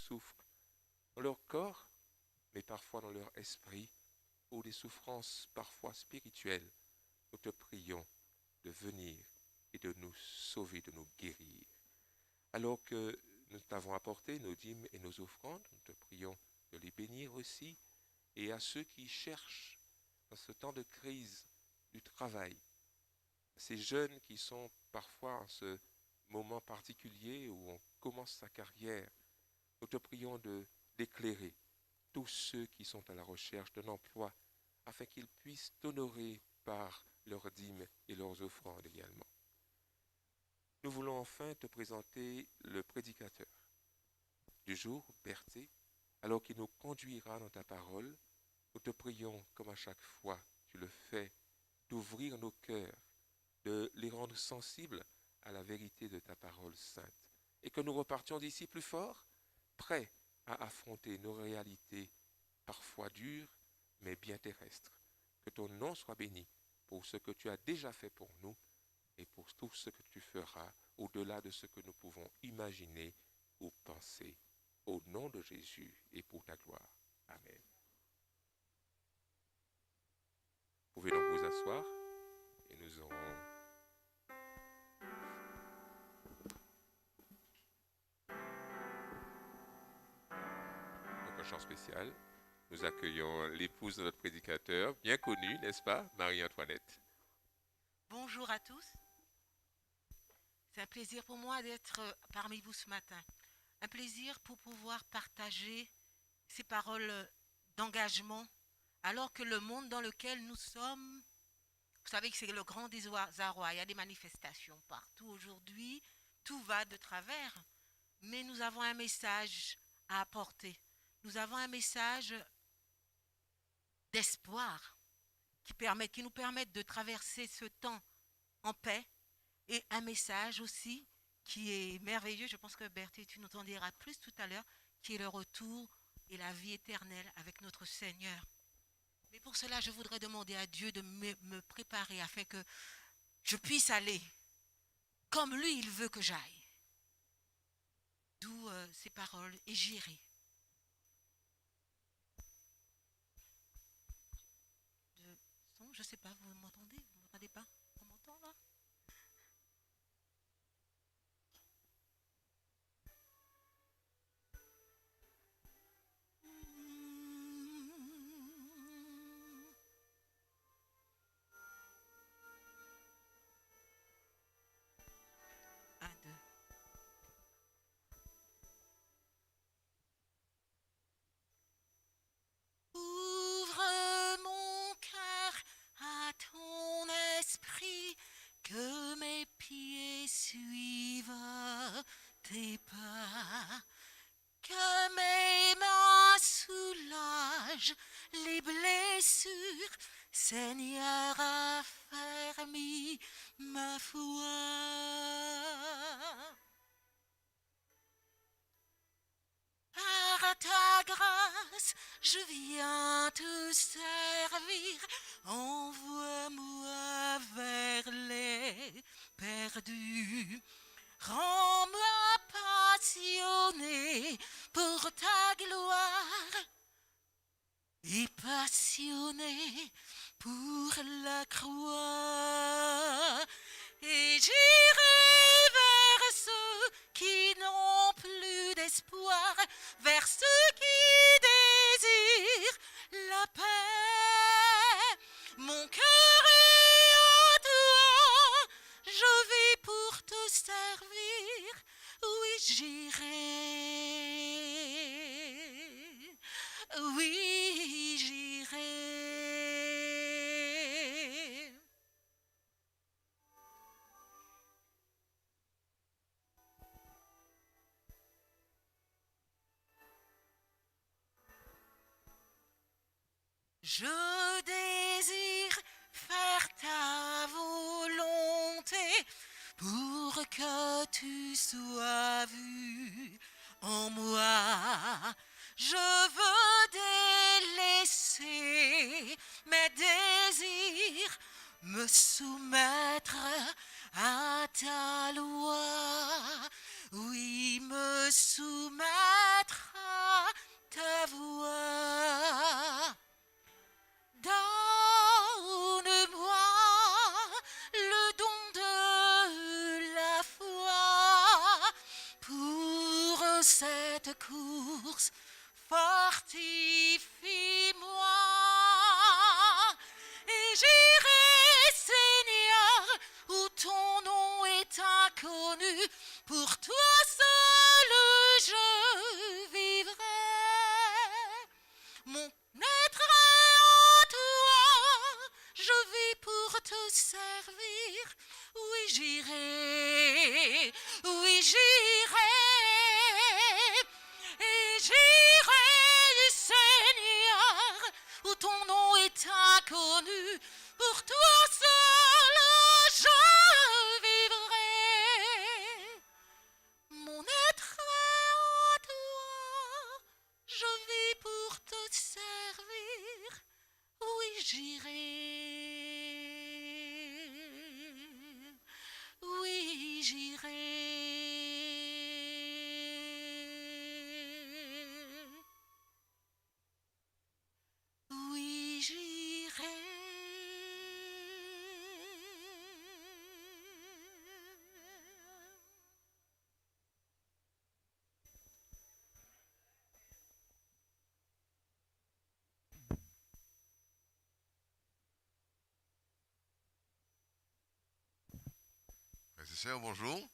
souffrent dans leur corps, mais parfois dans leur esprit, ou des souffrances parfois spirituelles. Nous te prions de venir et de nous sauver, de nous guérir. Alors que nous t'avons apporté nos dîmes et nos offrandes, nous te prions de les bénir aussi, et à ceux qui cherchent dans ce temps de crise du travail, ces jeunes qui sont parfois en ce moment particulier où on commence sa carrière, nous te prions d'éclairer tous ceux qui sont à la recherche d'un emploi afin qu'ils puissent t'honorer par leurs dîmes et leurs offrandes également. Nous voulons enfin te présenter le prédicateur du jour, Berthé, alors qu'il nous conduira dans ta parole. Nous te prions, comme à chaque fois tu le fais, d'ouvrir nos cœurs, de les rendre sensibles à la vérité de ta parole sainte, et que nous repartions d'ici plus forts, prêts à affronter nos réalités, parfois dures, mais bien terrestres. Que ton nom soit béni pour ce que tu as déjà fait pour nous et pour tout ce que tu feras au-delà de ce que nous pouvons imaginer ou penser. Au nom de Jésus et pour ta gloire. Amen. Vous pouvez donc vous asseoir et nous aurons donc un chant spécial. Nous accueillons l'épouse de notre prédicateur, bien connue, n'est-ce pas, Marie-Antoinette. Bonjour à tous. C'est un plaisir pour moi d'être parmi vous ce matin. Un plaisir pour pouvoir partager ces paroles d'engagement alors que le monde dans lequel nous sommes, vous savez que c'est le grand désarroi, il y a des manifestations partout aujourd'hui, tout va de travers, mais nous avons un message à apporter. Nous avons un message d'espoir qui nous permettent de traverser ce temps en paix et un message aussi qui est merveilleux. Je pense que Berthe, tu nous en diras plus tout à l'heure, qui est le retour et la vie éternelle avec notre Seigneur. Mais pour cela, je voudrais demander à Dieu de me préparer afin que je puisse aller comme lui, il veut que j'aille. D'où ces paroles, et j'irai. Je ne sais pas, vous m'entendez? Vous ne m'entendez pas? On m'entend là? Un, deux. Ouvre mon cœur à ton esprit, que mes pieds suivent tes pas, que mes mains soulagent les blessures, Seigneur, affermis ma foi. Par ta grâce, je viens te servir. Envoie-moi vers les perdus. Rends-moi passionné pour ta gloire et passionné pour la croix. Et j'irai vers ceux qui n'ont plus d'espoir, vers ceux qui désirent la paix. Mon cœur est à toi, je vis pour te servir. Oui, j'irai. Oui, j'irai. Je désire faire ta volonté pour que tu sois vu en moi. Je veux délaisser mes désirs, me soumettre à ta loi. Oui, me soumettre cette course, fortifie-moi. Et j'irai, Seigneur, où ton nom est inconnu. Pour toi seul je vivrai. Mon être est en toi, je vis pour te servir. Oui, j'irai, oui, j'irai. Et j'irai, Seigneur, où ton nom est inconnu. Pour toi seul je vivrai. Mon être est en toi, je vis pour te servir. Oui, j'irai. Oui, j'irai. Oui, j'irai. Frères et sœurs, bonjour.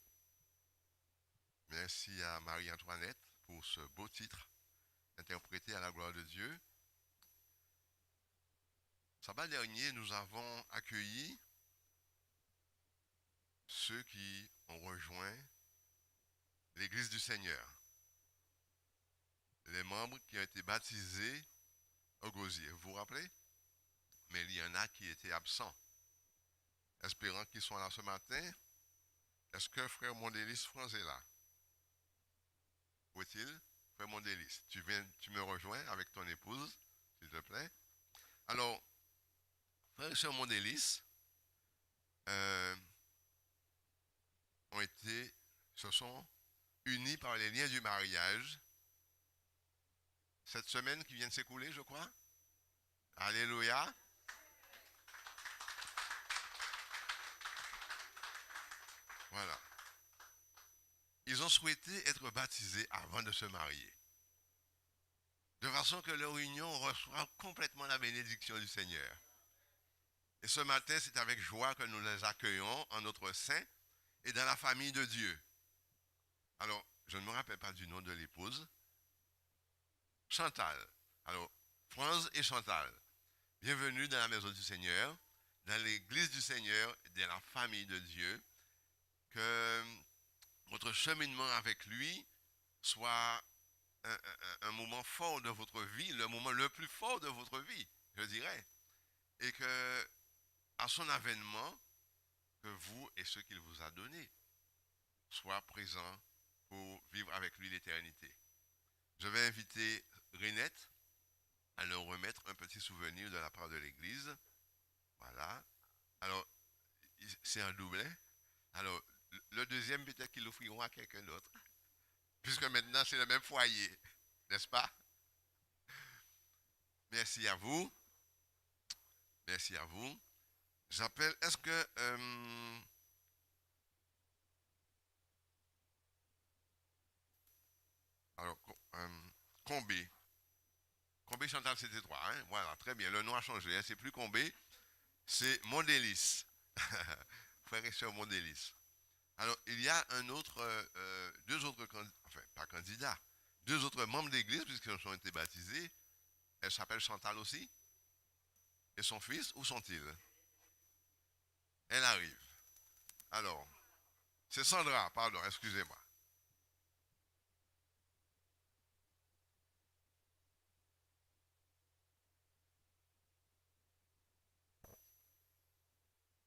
Merci à Marie-Antoinette pour ce beau titre interprété à la gloire de Dieu. Sabbat dernier, nous avons accueilli ceux qui ont rejoint l'Église du Seigneur, les membres qui ont été baptisés au gosier. Vous vous rappelez? Mais il y en a qui étaient absents. Espérant qu'ils soient là ce matin, est-ce que frère Mondélis France est là? Où est-il? Frère Mondélis, tu me rejoins avec ton épouse, s'il te plaît. Alors, frère et sœur Mondélis se sont unis par les liens du mariage cette semaine qui vient de s'écouler, je crois. Alléluia. Voilà. Ils ont souhaité être baptisés avant de se marier. De façon que leur union reçoive complètement la bénédiction du Seigneur. Et ce matin, c'est avec joie que nous les accueillons en notre sein et dans la famille de Dieu. Alors, je ne me rappelle pas du nom de l'épouse. Chantal. Alors, France et Chantal, bienvenue dans la maison du Seigneur, dans l'église du Seigneur, dans la famille de Dieu. Que votre cheminement avec lui soit un moment fort de votre vie, le moment le plus fort de votre vie, je dirais. Et que, à son avènement, que vous et ceux qu'il vous a donnés soient présents pour vivre avec lui l'éternité. Je vais inviter Renette à leur remettre un petit souvenir de la part de l'église. Voilà. Alors, c'est un doublet. Alors, le deuxième, peut-être qu'ils l'offriront à quelqu'un d'autre. Puisque maintenant, c'est le même foyer. N'est-ce pas? Merci à vous. Merci à vous. J'appelle, est-ce que... alors, Combé. Combé Chantal, c'était 3. Hein? Voilà, très bien. Le nom a changé. Hein? C'est plus Combé, c'est Mondélis. Frère et sœur Mondélis. Alors, il y a deux autres candidats, deux autres membres d'église, puisqu'ils ont été baptisés. Elle s'appelle Chantal aussi. Et son fils, où sont-ils? Elle arrive. Alors, c'est Sandra, pardon, excusez-moi.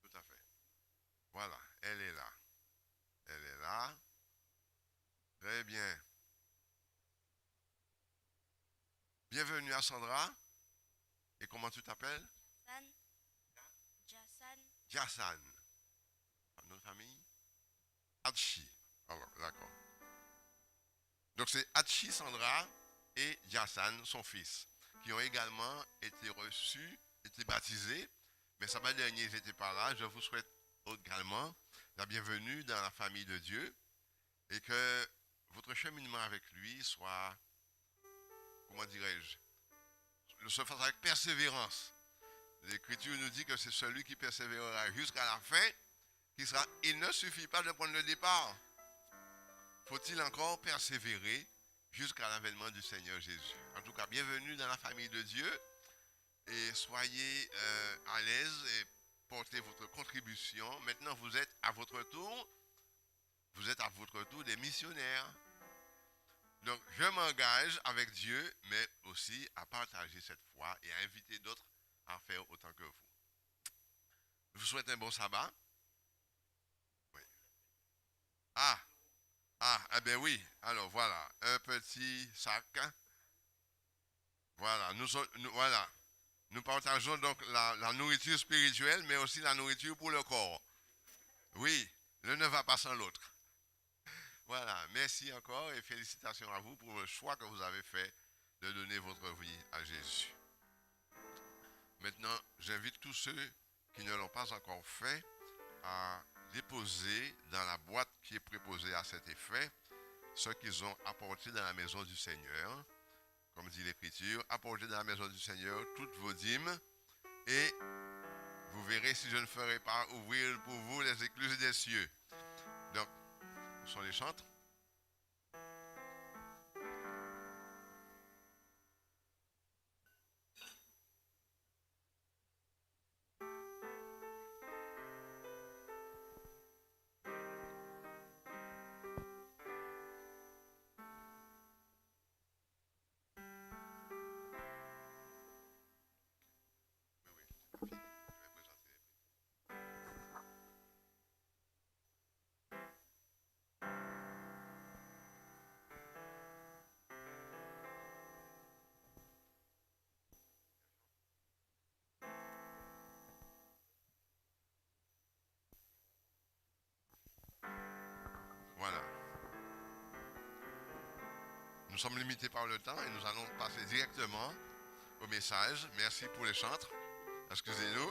Tout à fait. Voilà, elle est là. Elle est là. Très bien. Bienvenue à Sandra. Et comment tu t'appelles? Jassan. Jassan. Notre famille? Hachi. Alors, d'accord. Donc c'est Hachi Sandra et Jassan, son fils, qui ont également été reçus, été baptisés. Mais samedi dernier, ils n'étaient pas là. Je vous souhaite également la bienvenue dans la famille de Dieu et que votre cheminement avec lui soit, comment dirais-je, se fasse avec persévérance. L'Écriture nous dit que c'est celui qui persévérera jusqu'à la fin qui sera. Il ne suffit pas de prendre le départ. Faut-il encore persévérer jusqu'à l'avènement du Seigneur Jésus? En tout cas, bienvenue dans la famille de Dieu et soyez à l'aise et portez votre contribution. Maintenant, vous êtes à votre tour des missionnaires. Donc, je m'engage avec Dieu, mais aussi à partager cette foi et à inviter d'autres à faire autant que vous. Je vous souhaite un bon sabbat. Oui. Eh bien oui. Alors voilà, un petit sac. Voilà, voilà. Nous partageons donc la nourriture spirituelle, mais aussi la nourriture pour le corps. Oui, l'un ne va pas sans l'autre. Voilà, merci encore et félicitations à vous pour le choix que vous avez fait de donner votre vie à Jésus. Maintenant, j'invite tous ceux qui ne l'ont pas encore fait à déposer dans la boîte qui est préposée à cet effet ce qu'ils ont apporté dans la maison du Seigneur. Comme dit l'Écriture, apportez dans la maison du Seigneur toutes vos dîmes et vous verrez si je ne ferai pas ouvrir pour vous les écluses des cieux. Donc, ce sont les chantres. Voilà. Nous sommes limités par le temps et nous allons passer directement au message. Merci pour les chantres. Excusez-nous.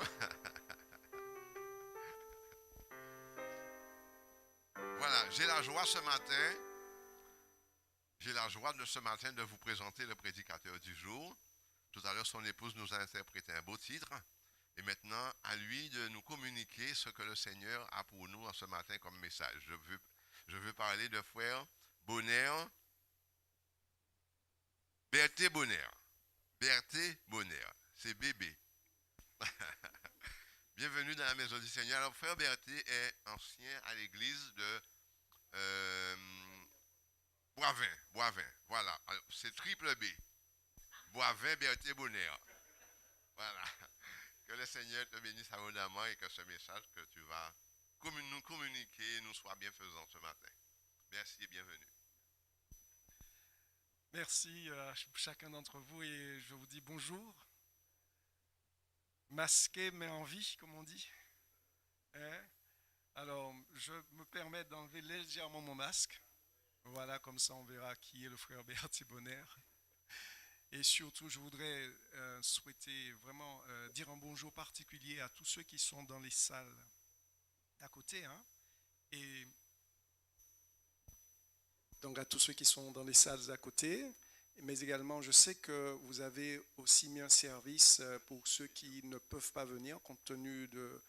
Voilà, j'ai la joie de ce matin de vous présenter le prédicateur du jour. Tout à l'heure, son épouse nous a interprété un beau titre. Et maintenant, à lui de nous communiquer ce que le Seigneur a pour nous en ce matin comme message. Je veux parler de frère Bonheur, Berthe Bonheur. Berthe Bonheur, c'est bébé. Bienvenue dans la maison du Seigneur. Alors, frère Berthe est ancien à l'église de Boivin. Voilà, c'est triple B. Boivin, Berthe Bonheur. Voilà. Que le Seigneur te bénisse abondamment et que ce message que tu vas nous communiquer nous soit bienfaisant ce matin. Merci et bienvenue. Merci à chacun d'entre vous et je vous dis bonjour. Masqué mais en vie, comme on dit. Alors, je me permets d'enlever légèrement mon masque. Voilà, comme ça on verra qui est le frère Berthe Bonheur. Et surtout, je voudrais souhaiter vraiment dire un bonjour particulier à tous ceux qui sont dans les salles d'à côté. Et donc à tous ceux qui sont dans les salles d'à côté. Mais également, je sais que vous avez aussi mis un service pour ceux qui ne peuvent pas venir, compte tenu de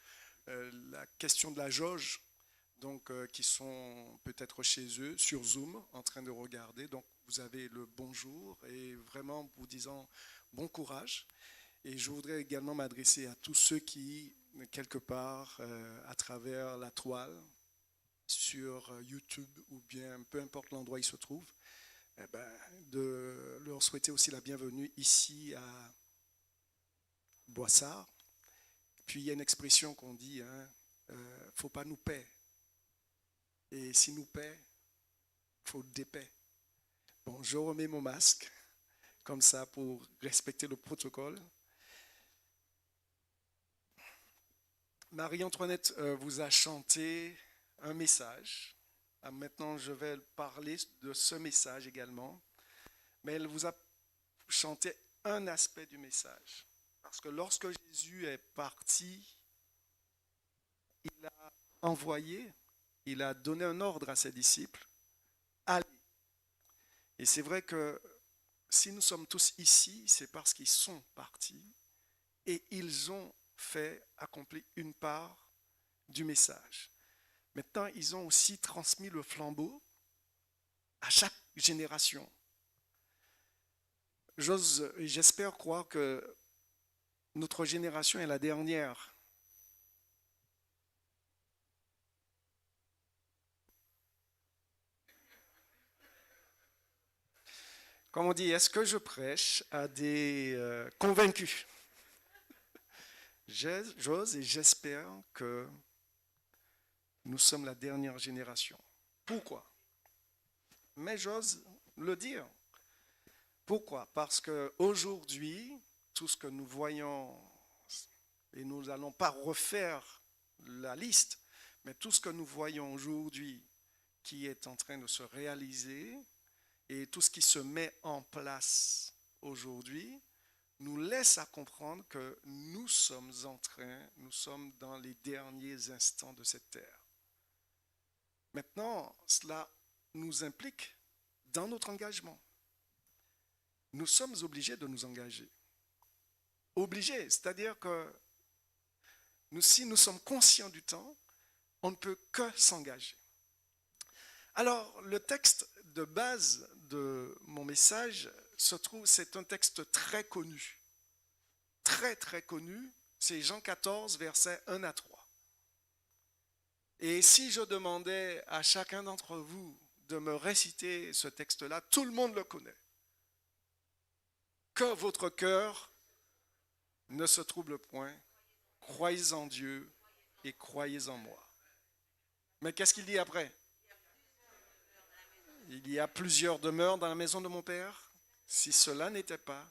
la question de la jauge, donc qui sont peut-être chez eux, sur Zoom, en train de regarder. Donc, vous avez le bonjour et vraiment vous disant bon courage. Et je voudrais également m'adresser à tous ceux qui, quelque part, à travers la toile, sur YouTube ou bien peu importe l'endroit où ils se trouvent, de leur souhaiter aussi la bienvenue ici à Boissard. Puis il y a une expression qu'on dit, faut pas nous payer. Et si nous paie, faut dépaie. Bon, je remets mon masque, comme ça, pour respecter le protocole. Marie-Antoinette vous a chanté un message. Maintenant, je vais parler de ce message également. Mais elle vous a chanté un aspect du message. Parce que lorsque Jésus est parti, il a envoyé, il a donné un ordre à ses disciples. Allez, Et c'est vrai que si nous sommes tous ici, c'est parce qu'ils sont partis et ils ont accompli une part du message. Maintenant, ils ont aussi transmis le flambeau à chaque génération. J'espère croire que notre génération est la dernière. Comme on dit, est-ce que je prêche à des convaincus? J'ose et j'espère que nous sommes la dernière génération. Pourquoi? Mais j'ose le dire. Pourquoi? Parce qu'aujourd'hui, tout ce que nous voyons, et nous n'allons pas refaire la liste, mais tout ce que nous voyons aujourd'hui qui est en train de se réaliser et tout ce qui se met en place aujourd'hui nous laisse à comprendre que nous sommes dans les derniers instants de cette terre. Maintenant, cela nous implique dans notre engagement. Nous sommes obligés de nous engager. Obligés, c'est-à-dire que si nous sommes conscients du temps, on ne peut que s'engager. Alors, le texte de base de mon message c'est un texte très connu. Très, très connu. C'est Jean 14, versets 1 à 3. Et si je demandais à chacun d'entre vous de me réciter ce texte-là, tout le monde le connaît. Que votre cœur ne se trouble point, croyez en Dieu et croyez en moi. Mais qu'est-ce qu'il dit après? Il y a plusieurs demeures dans la maison de mon Père. Si cela n'était pas,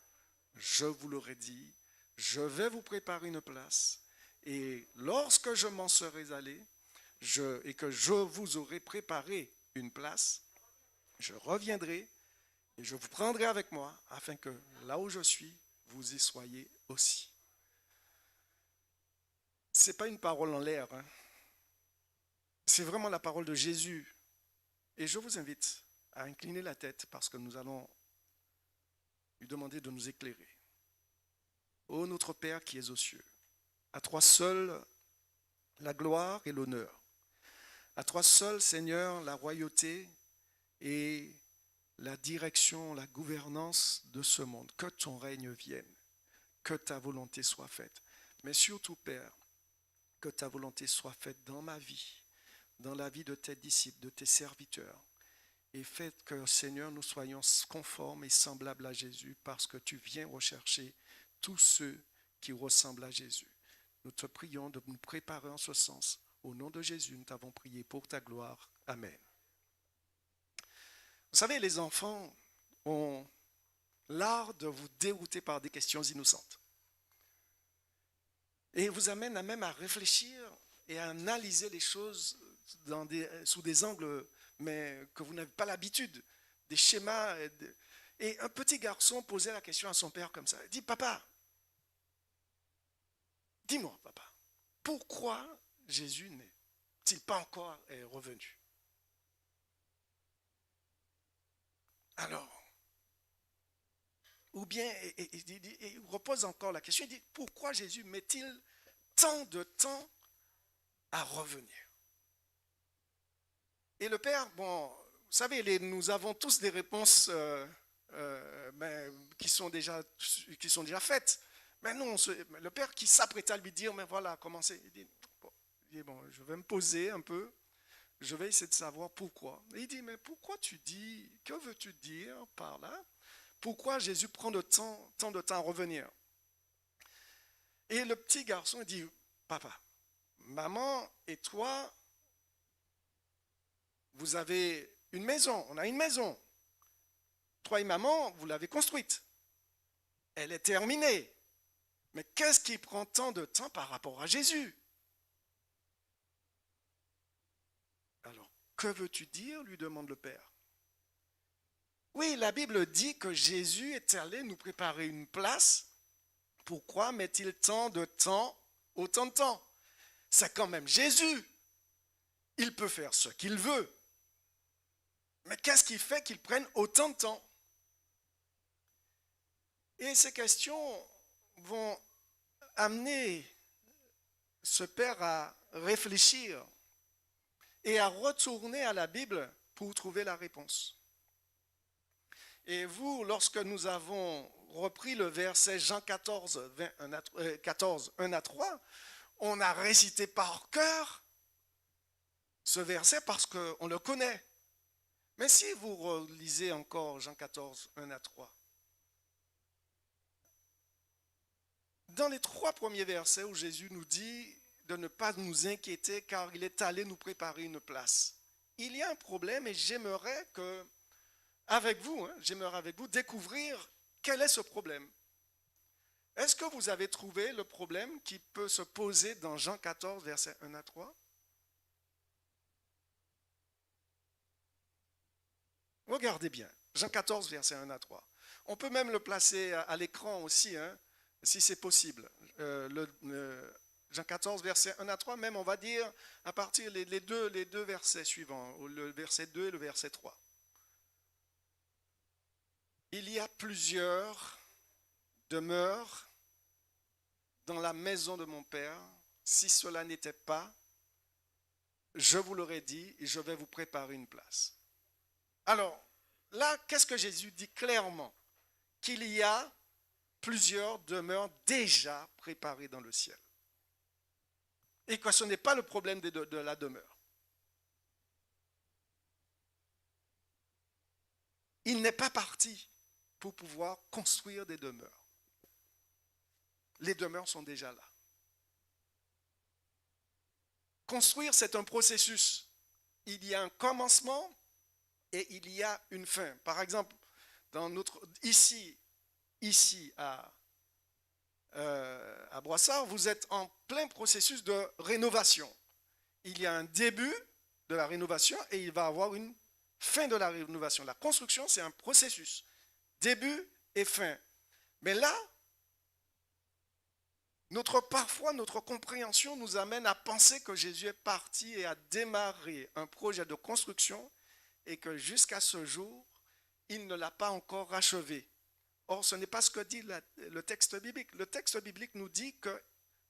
je vous l'aurais dit, je vais vous préparer une place. Et lorsque je m'en serai allé, et que je vous aurai préparé une place, je reviendrai et je vous prendrai avec moi, afin que là où je suis, vous y soyez aussi. Ce n'est pas une parole en l'air, hein. C'est vraiment la parole de Jésus. Et je vous invite à incliner la tête parce que nous allons lui demander de nous éclairer. Ô notre Père qui es aux cieux, à toi seul la gloire et l'honneur. À toi seul, Seigneur, la royauté et la direction, la gouvernance de ce monde. Que ton règne vienne, que ta volonté soit faite. Mais surtout, Père, que ta volonté soit faite dans ma vie, dans la vie de tes disciples, de tes serviteurs. Et faites que, Seigneur, nous soyons conformes et semblables à Jésus parce que tu viens rechercher tous ceux qui ressemblent à Jésus. Nous te prions de nous préparer en ce sens. Au nom de Jésus, nous t'avons prié pour ta gloire. Amen. Vous savez, les enfants ont l'art de vous dérouter par des questions innocentes. Et vous amènent même à réfléchir et à analyser les choses sous des angles mais que vous n'avez pas l'habitude, des schémas. Et un petit garçon posait la question à son père comme ça. Il dit, papa, dis-moi, papa, pourquoi Jésus n'est-il pas encore revenu? Alors, ou bien, il repose encore la question, il dit, pourquoi Jésus met-il tant de temps à revenir? Et le père, bon, vous savez, nous avons tous des réponses qui sont déjà faites. Mais non, le père qui s'apprêtait à lui dire, mais voilà, commencez. Il dit, bon, je vais me poser un peu, je vais essayer de savoir pourquoi. Et il dit, mais pourquoi tu dis, que veux-tu dire par là? Pourquoi Jésus prend tant de temps à revenir? Et le petit garçon dit, papa, maman et toi, vous avez une maison, on a une maison. Toi et maman, vous l'avez construite. Elle est terminée. Mais qu'est-ce qui prend tant de temps par rapport à Jésus? Alors, que veux-tu dire? Lui demande le Père. Oui, la Bible dit que Jésus est allé nous préparer une place. Pourquoi met-il autant de temps? C'est quand même Jésus. Il peut faire ce qu'il veut. Mais qu'est-ce qui fait qu'ils prennent autant de temps? Et ces questions vont amener ce père à réfléchir et à retourner à la Bible pour trouver la réponse. Et vous, lorsque nous avons repris le verset Jean 14, 1 à 3, on a récité par cœur ce verset parce qu'on le connaît. Mais si vous relisez encore Jean 14, 1 à 3, dans les 3 premiers versets où Jésus nous dit de ne pas nous inquiéter car il est allé nous préparer une place, il y a un problème et j'aimerais avec vous découvrir quel est ce problème. Est-ce que vous avez trouvé le problème qui peut se poser dans Jean 14, versets 1 à 3? Regardez bien, Jean 14, versets 1 à 3. On peut même le placer à l'écran aussi, si c'est possible. Jean 14, versets 1 à 3, même on va dire à partir les deux versets suivants, le verset 2 et le verset 3. Il y a plusieurs demeures dans la maison de mon Père. Si cela n'était pas, je vous l'aurais dit et je vais vous préparer une place. Alors, là, qu'est-ce que Jésus dit clairement? Qu'il y a plusieurs demeures déjà préparées dans le ciel. Et que ce n'est pas le problème de la demeure. Il n'est pas parti pour pouvoir construire des demeures. Les demeures sont déjà là. Construire, c'est un processus. Il y a un commencement et il y a une fin. Par exemple, ici à Broissard, vous êtes en plein processus de rénovation. Il y a un début de la rénovation et il va y avoir une fin de la rénovation. La construction, c'est un processus. Début et fin. Mais là, parfois, notre compréhension nous amène à penser que Jésus est parti et a démarré un projet de construction et que jusqu'à ce jour, il ne l'a pas encore achevé. Or, ce n'est pas ce que dit le texte biblique. Le texte biblique nous dit que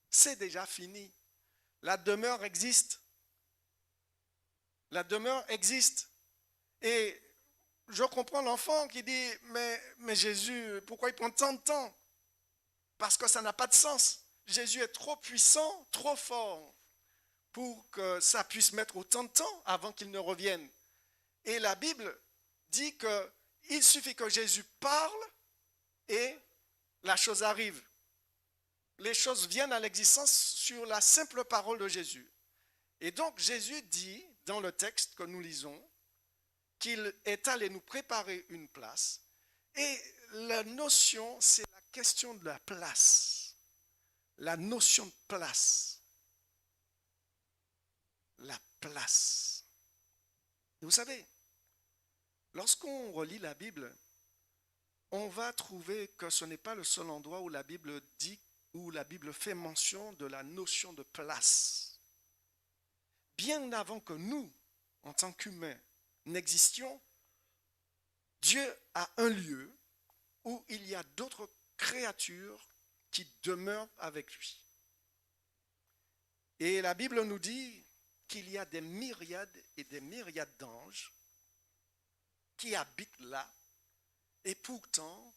c'est déjà fini. La demeure existe. La demeure existe. Et je comprends l'enfant qui dit, mais Jésus, pourquoi il prend tant de temps? Parce que ça n'a pas de sens. Jésus est trop puissant, trop fort pour que ça puisse mettre autant de temps avant qu'il ne revienne. Et la Bible dit qu'il suffit que Jésus parle et la chose arrive. Les choses viennent à l'existence sur la simple parole de Jésus. Et donc Jésus dit dans le texte que nous lisons qu'il est allé nous préparer une place. Et la notion, c'est la question de la place. La notion de place. La place. Et vous savez, lorsqu'on relit la Bible, on va trouver que ce n'est pas le seul endroit où la Bible dit, où la Bible fait mention de la notion de place. Bien avant que nous, en tant qu'humains, n'existions, Dieu a un lieu où il y a d'autres créatures qui demeurent avec lui. Et la Bible nous dit qu'il y a des myriades et des myriades d'anges qui habitent là. Et pourtant,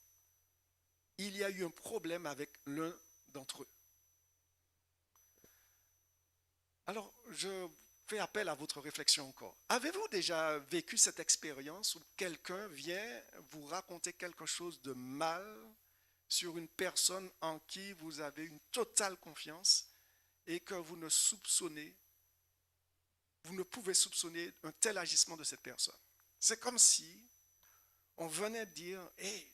il y a eu un problème avec l'un d'entre eux. Alors, je fais appel à votre réflexion encore. Avez-vous déjà vécu cette expérience où quelqu'un vient vous raconter quelque chose de mal sur une personne en qui vous avez une totale confiance et que vous ne pouvez soupçonner un tel agissement de cette personne? C'est comme si on venait dire, hé,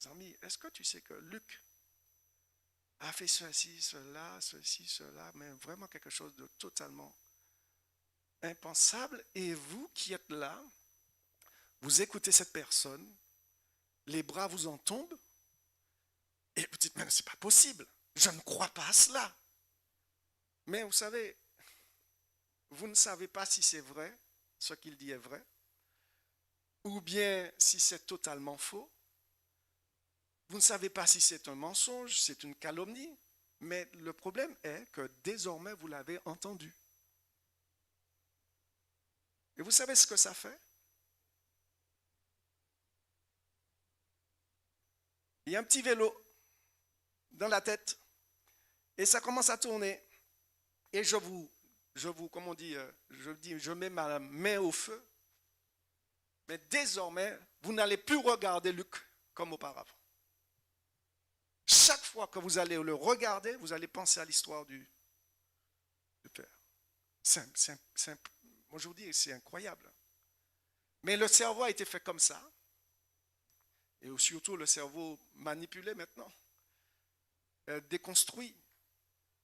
amis, est-ce que tu sais que Luc a fait ceci, cela, mais vraiment quelque chose de totalement impensable, et vous qui êtes là, vous écoutez cette personne, les bras vous en tombent, et vous dites, mais c'est pas possible, je ne crois pas à cela. Mais vous savez, vous ne savez pas si c'est vrai, ce qu'il dit est vrai, ou bien si c'est totalement faux. Vous ne savez pas si c'est un mensonge, c'est une calomnie, mais le problème est que désormais vous l'avez entendu. Et vous savez ce que ça fait? Il y a un petit vélo dans la tête et ça commence à tourner. Et je mets ma main au feu. Mais désormais, vous n'allez plus regarder Luc comme auparavant. Chaque fois que vous allez le regarder, vous allez penser à l'histoire du Père. Moi, je vous dis, c'est incroyable. Mais le cerveau a été fait comme ça. Et surtout le cerveau manipulé maintenant, déconstruit,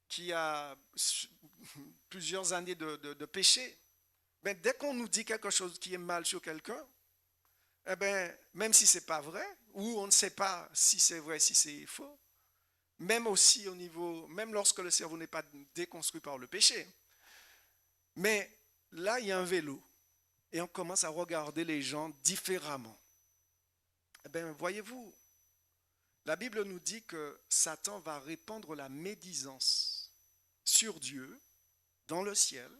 qui a plusieurs années de péché. Ben, dès qu'on nous dit quelque chose qui est mal sur quelqu'un, eh ben, même si ce n'est pas vrai, ou on ne sait pas si c'est vrai, si c'est faux, même aussi au niveau, même lorsque le cerveau n'est pas déconstruit par le péché. Mais là, il y a un vélo, et on commence à regarder les gens différemment. Eh bien, voyez-vous, la Bible nous dit que Satan va répandre la médisance sur Dieu, dans le ciel.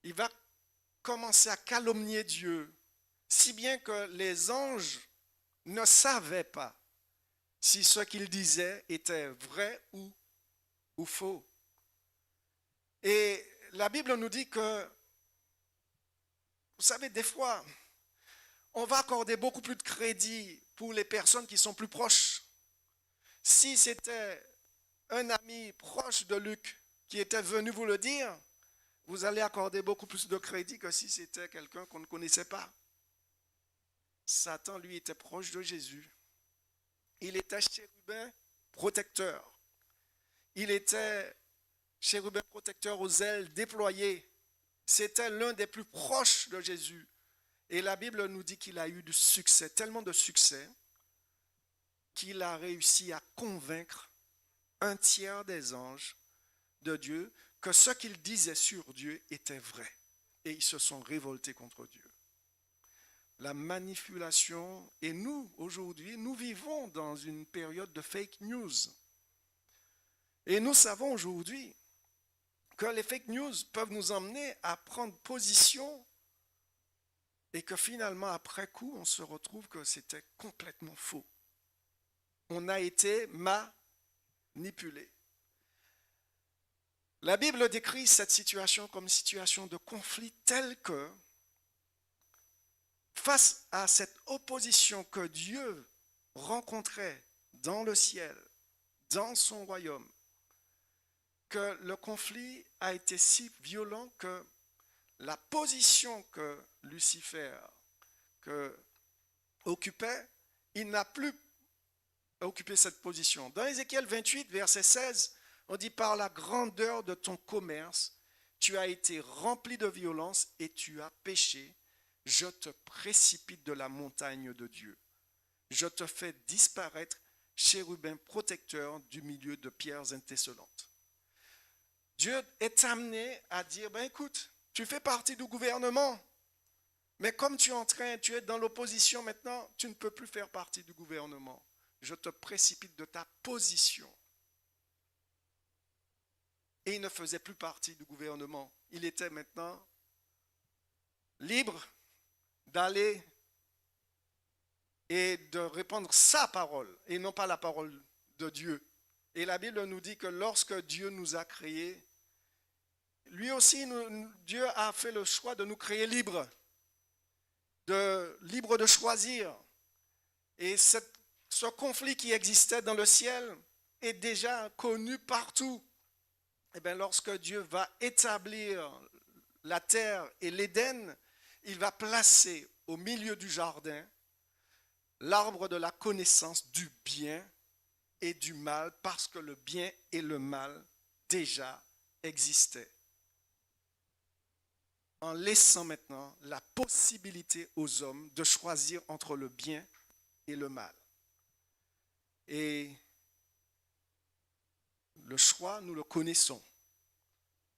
Il va commencer à calomnier Dieu, si bien que les anges ne savaient pas si ce qu'il disait était vrai ou faux. Et la Bible nous dit que, vous savez, des fois, on va accorder beaucoup plus de crédit pour les personnes qui sont plus proches. Si c'était un ami proche de Luc qui était venu vous le dire, vous allez accorder beaucoup plus de crédit que si c'était quelqu'un qu'on ne connaissait pas. Satan, lui, était proche de Jésus. Il était chérubin protecteur. Il était chérubin protecteur aux ailes déployées. C'était l'un des plus proches de Jésus. Et la Bible nous dit qu'il a eu du succès, tellement de succès, qu'il a réussi à convaincre un tiers des anges de Dieu que ce qu'il disait sur Dieu était vrai. Et ils se sont révoltés contre Dieu. La manipulation, et nous, aujourd'hui, nous vivons dans une période de fake news. Et nous savons aujourd'hui que les fake news peuvent nous emmener à prendre position et que finalement, après coup, on se retrouve que c'était complètement faux. On a été manipulé. La Bible décrit cette situation comme une situation de conflit telle que, face à cette opposition que Dieu rencontrait dans le ciel, dans son royaume, que le conflit a été si violent que la position que Lucifer occupait, il n'a plus occupé cette position. Dans Ézéchiel 28, verset 16, on dit « Par la grandeur de ton commerce, tu as été rempli de violence et tu as péché. Je te précipite de la montagne de Dieu. Je te fais disparaître, chérubin protecteur du milieu de pierres intécelantes. » Dieu est amené à dire, ben écoute, tu fais partie du gouvernement, mais comme tu es dans l'opposition maintenant, tu ne peux plus faire partie du gouvernement. Je te précipite de ta position. Et il ne faisait plus partie du gouvernement. Il était maintenant libre d'aller et de répandre sa parole et non pas la parole de Dieu. Et la Bible nous dit que lorsque Dieu nous a créés, lui aussi, Dieu a fait le choix de nous créer libres de choisir. Et ce conflit qui existait dans le ciel est déjà connu partout. Et bien, lorsque Dieu va établir la terre et l'Éden, il va placer au milieu du jardin l'arbre de la connaissance du bien et du mal, parce que le bien et le mal déjà existaient. En laissant maintenant la possibilité aux hommes de choisir entre le bien et le mal. Et le choix, nous le connaissons.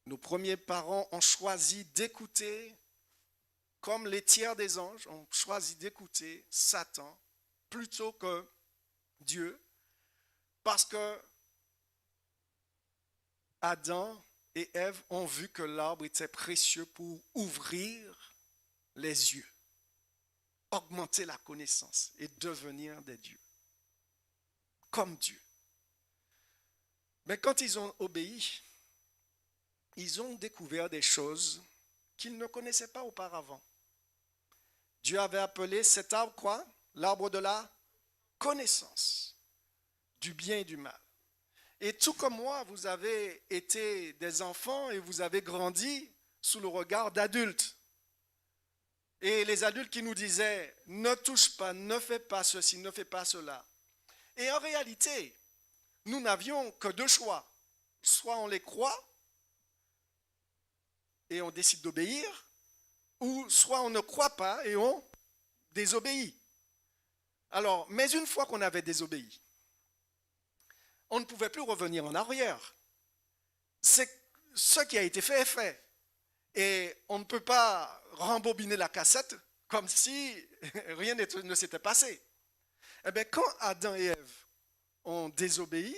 Nos premiers parents ont choisi d'écouter comme les tiers des anges, ont choisi d'écouter Satan plutôt que Dieu, parce que Adam et Ève ont vu que l'arbre était précieux pour ouvrir les yeux, augmenter la connaissance et devenir des dieux, comme Dieu. Mais quand ils ont obéi, ils ont découvert des choses qu'ils ne connaissaient pas auparavant. Dieu avait appelé cet arbre quoi? L'arbre de la connaissance du bien et du mal. Et tout comme moi, vous avez été des enfants et vous avez grandi sous le regard d'adultes. Et les adultes qui nous disaient, ne touche pas, ne fais pas ceci, ne fais pas cela. Et en réalité, nous n'avions que deux choix. Soit on les croit et on décide d'obéir, ou soit on ne croit pas et on désobéit. Alors, mais une fois qu'on avait désobéi, on ne pouvait plus revenir en arrière. C'est ce qui a été fait est fait. Et on ne peut pas rembobiner la cassette comme si rien ne s'était passé. Eh bien, quand Adam et Ève ont désobéi,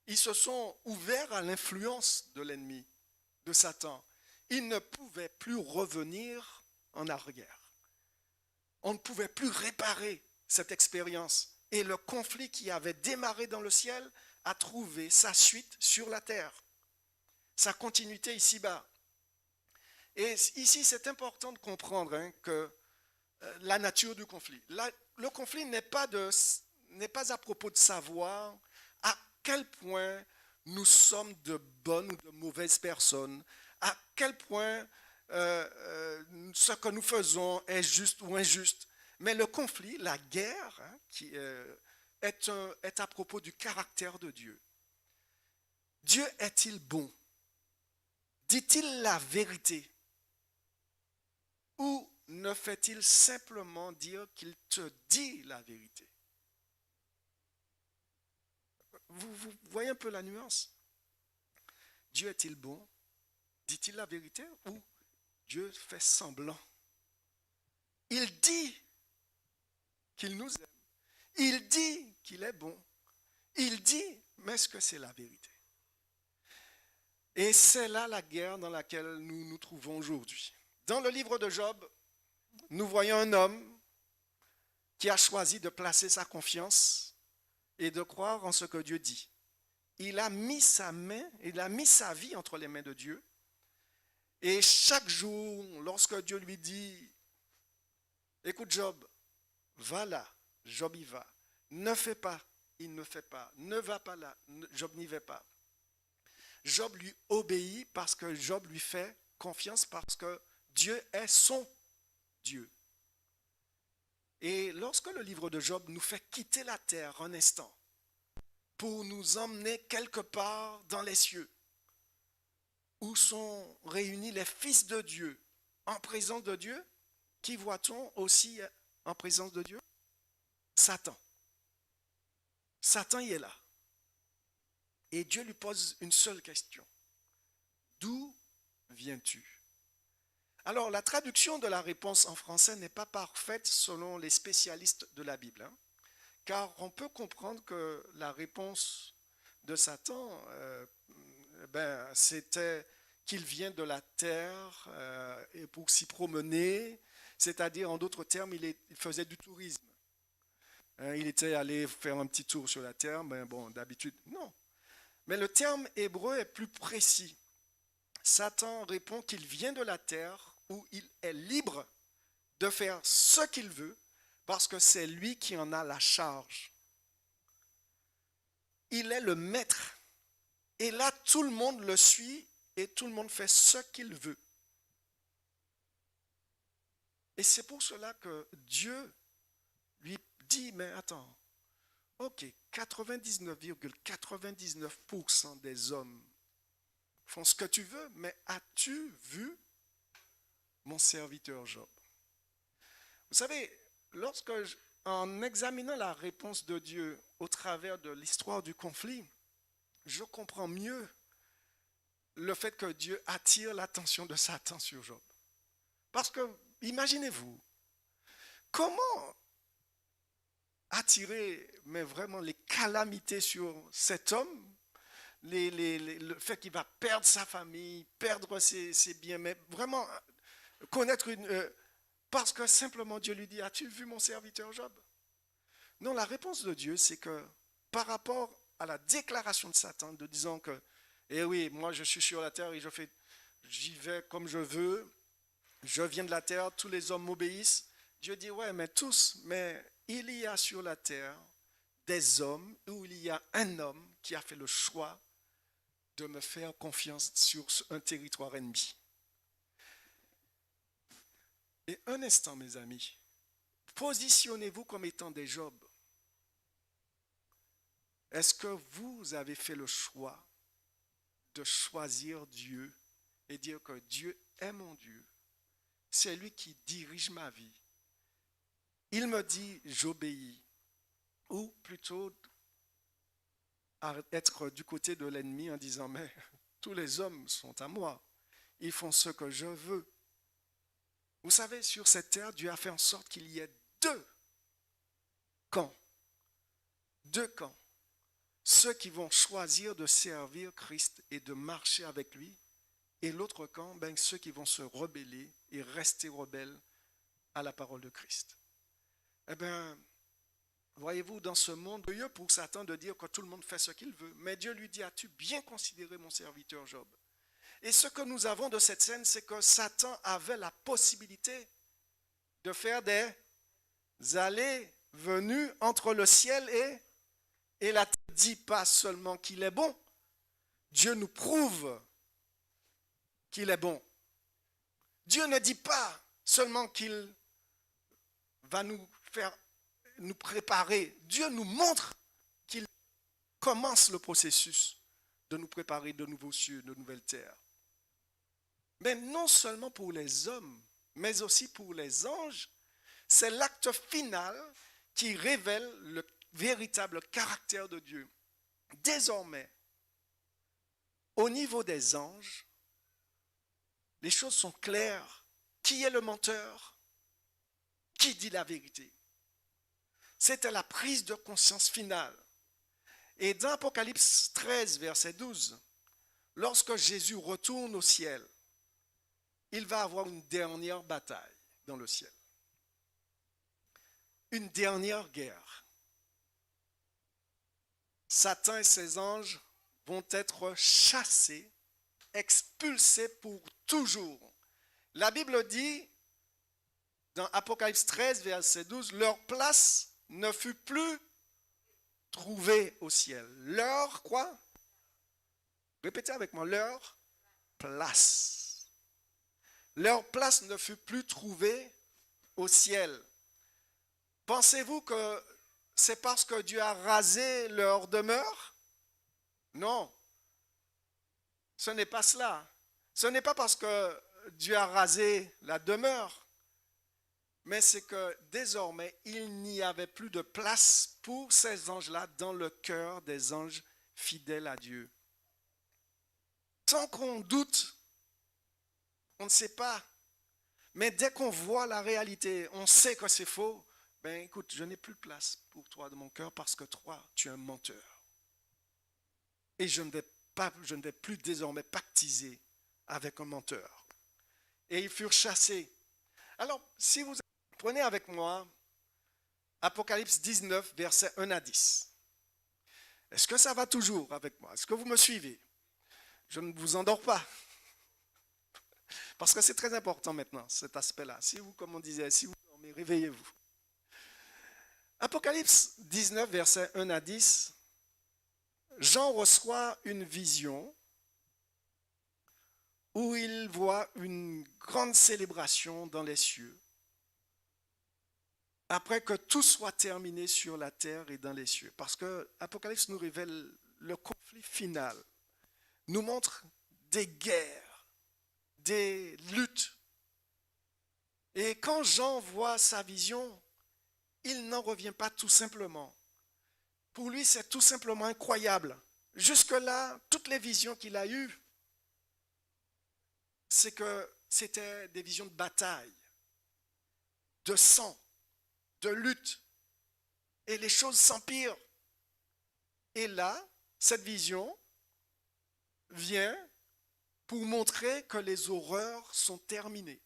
ils se sont ouverts à l'influence de l'ennemi, de Satan. Ils ne pouvaient plus revenir en arrière. On ne pouvait plus réparer cette expérience. Et le conflit qui avait démarré dans le ciel a trouvé sa suite sur la terre, sa continuité ici-bas. Et ici, c'est important de comprendre que la nature du conflit. Le conflit n'est pas à propos de savoir à quel point nous sommes de bonnes ou de mauvaises personnes, à quel point ce que nous faisons est juste ou injuste. Mais le conflit, la guerre, qui est à propos du caractère de Dieu. Dieu est-il bon? Dit-il la vérité? Ou ne fait-il simplement dire qu'il te dit la vérité? Vous voyez un peu la nuance? Dieu est-il bon? Dit-il la vérité? Ou Dieu fait semblant? Il dit qu'il nous aime. Il dit qu'il est bon. Il dit, mais est-ce que c'est la vérité? Et c'est là la guerre dans laquelle nous nous trouvons aujourd'hui. Dans le livre de Job, nous voyons un homme qui a choisi de placer sa confiance et de croire en ce que Dieu dit. Il a mis sa vie entre les mains de Dieu. Et chaque jour, lorsque Dieu lui dit, écoute Job, va là, Job y va. Ne fais pas, il ne fait pas. Ne va pas là, Job n'y va pas. Job lui obéit parce que Job lui fait confiance, parce que Dieu est son Dieu. Et lorsque le livre de Job nous fait quitter la terre un instant pour nous emmener quelque part dans les cieux, où sont réunis les fils de Dieu en présence de Dieu, qui voit-on aussi en présence de Dieu? Satan. Satan y est là. Et Dieu lui pose une seule question. D'où viens-tu? Alors, la traduction de la réponse en français n'est pas parfaite selon les spécialistes de la Bible, car on peut comprendre que la réponse de Satan, c'était qu'il vient de la terre et pour s'y promener, c'est-à-dire, en d'autres termes, il faisait du tourisme. Il était allé faire un petit tour sur la terre, mais bon, d'habitude, non. Mais le terme hébreu est plus précis. Satan répond qu'il vient de la terre où il est libre de faire ce qu'il veut parce que c'est lui qui en a la charge. Il est le maître. Et là, tout le monde le suit et tout le monde fait ce qu'il veut. Et c'est pour cela que Dieu lui dit, mais attends, ok, 99,99% des hommes font ce que tu veux, mais as-tu vu mon serviteur Job? Vous savez, en examinant la réponse de Dieu au travers de l'histoire du conflit, je comprends mieux le fait que Dieu attire l'attention de Satan sur Job. Parce que imaginez-vous, comment attirer mais vraiment les calamités sur cet homme, le fait qu'il va perdre sa famille, perdre ses biens, mais vraiment connaître parce que simplement Dieu lui dit, as-tu vu mon serviteur Job? Non, la réponse de Dieu, c'est que par rapport à la déclaration de Satan, de disant que, eh oui, moi je suis sur la terre et j'y vais comme je veux, je viens de la terre, tous les hommes m'obéissent. Dieu dit, ouais, mais tous, mais il y a sur la terre des hommes où il y a un homme qui a fait le choix de me faire confiance sur un territoire ennemi. Et un instant, mes amis, positionnez-vous comme étant des Job. Est-ce que vous avez fait le choix de choisir Dieu et dire que Dieu est mon Dieu? C'est lui qui dirige ma vie. Il me dit, j'obéis. Ou plutôt être du côté de l'ennemi en disant, mais tous les hommes sont à moi. Ils font ce que je veux. Vous savez, sur cette terre, Dieu a fait en sorte qu'il y ait deux camps. Deux camps. Ceux qui vont choisir de servir Christ et de marcher avec lui. Et l'autre camp, ceux qui vont se rebeller et rester rebelles à la parole de Christ. Eh bien, voyez-vous, dans ce monde, il y a pour Satan de dire que tout le monde fait ce qu'il veut. Mais Dieu lui dit, as-tu bien considéré mon serviteur Job? Et ce que nous avons de cette scène, c'est que Satan avait la possibilité de faire des allées, venues entre le ciel et la terre. Dit pas seulement qu'il est bon, Dieu nous prouve qu'il est bon. Dieu ne dit pas seulement qu'il va nous préparer. Dieu nous montre qu'il commence le processus de nous préparer de nouveaux cieux, de nouvelles terres. Mais non seulement pour les hommes, mais aussi pour les anges, c'est l'acte final qui révèle le véritable caractère de Dieu. Désormais, au niveau des anges, les choses sont claires. Qui est le menteur? Qui dit la vérité? C'était la prise de conscience finale. Et dans Apocalypse 13, verset 12, lorsque Jésus retourne au ciel, il va avoir une dernière bataille dans le ciel. Une dernière guerre. Satan et ses anges vont être chassés, expulsés pour toujours. La Bible dit, dans Apocalypse 13, verset 12, leur place ne fut plus trouvée au ciel. Leur quoi? Répétez avec moi, leur place. Leur place ne fut plus trouvée au ciel. Pensez-vous que c'est parce que Dieu a rasé leur demeure? Non. Ce n'est pas cela. Ce n'est pas parce que Dieu a rasé la demeure, mais c'est que désormais, il n'y avait plus de place pour ces anges-là dans le cœur des anges fidèles à Dieu. Sans qu'on doute, on ne sait pas. Mais dès qu'on voit la réalité, on sait que c'est faux. Ben écoute, je n'ai plus de place pour toi dans mon cœur parce que toi, tu es un menteur. Et je ne vais plus désormais pactiser avec un menteur. Et ils furent chassés. Alors, si vous prenez avec moi Apocalypse 19, versets 1 à 10. Est-ce que ça va toujours avec moi? Est-ce que vous me suivez? Je ne vous endors pas. Parce que c'est très important maintenant, cet aspect-là. Si vous, comme on disait, si vous dormez, réveillez-vous. Apocalypse 19, versets 1 à 10. Jean reçoit une vision où il voit une grande célébration dans les cieux, après que tout soit terminé sur la terre et dans les cieux. Parce que l'Apocalypse nous révèle le conflit final, nous montre des guerres, des luttes. Et quand Jean voit sa vision, il n'en revient pas tout simplement. Pour lui, c'est tout simplement incroyable. Jusque-là, toutes les visions qu'il a eues, c'est que c'était des visions de bataille. de sang, de lutte. Et les choses s'empirent. Et là, cette vision vient pour montrer que les horreurs sont terminées,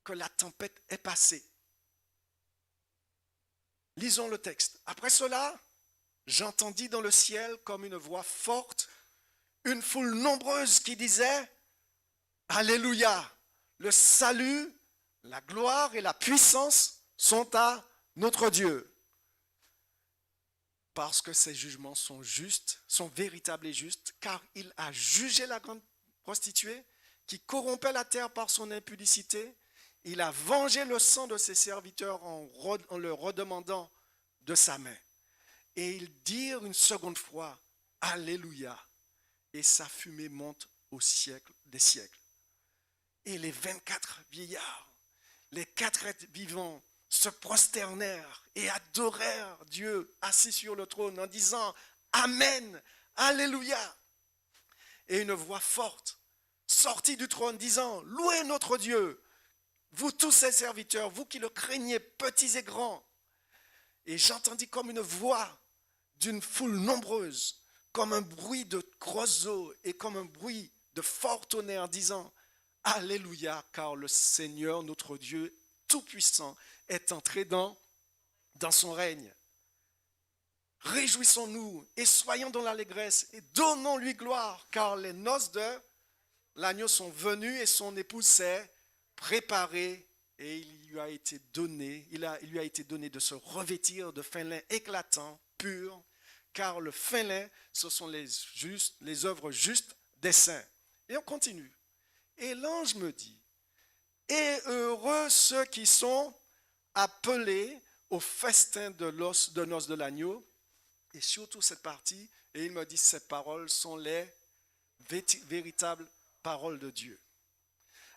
que la tempête est passée. Lisons le texte. Après cela, j'entendis dans le ciel comme une voix forte, une foule nombreuse qui disait « Alléluia ! Le salut, la gloire et la puissance sont à notre Dieu. » Parce que ses jugements sont justes, sont véritables et justes, car il a jugé la grande prostituée qui corrompait la terre par son impudicité. Il a vengé le sang de ses serviteurs en le redemandant de sa main. Et ils dirent une seconde fois, Alléluia. Et sa fumée monte au siècle des siècles. Et les 24 vieillards, les 4 êtres vivants, se prosternèrent et adorèrent Dieu assis sur le trône en disant Amen, Alléluia. Et une voix forte sortit du trône disant Louez notre Dieu, vous tous ses serviteurs, vous qui le craignez, petits et grands. Et j'entendis comme une voix d'une foule nombreuse, comme un bruit de grosses eaux et comme un bruit de fort tonnerre disant Alléluia, car le Seigneur notre Dieu Tout-Puissant est entré dans son règne. Réjouissons-nous et soyons dans l'allégresse et donnons-lui gloire, car les noces de l'agneau sont venues et son épouse s'est préparée et il lui a été donné de se revêtir de fin lin éclatant, pur, car le fin lin, ce sont les œuvres justes des saints. Et on continue. Et l'ange me dit, et heureux ceux qui sont appelés au festin de noces de l'agneau, et surtout cette partie, et il me dit, ces paroles sont les véritables paroles de Dieu.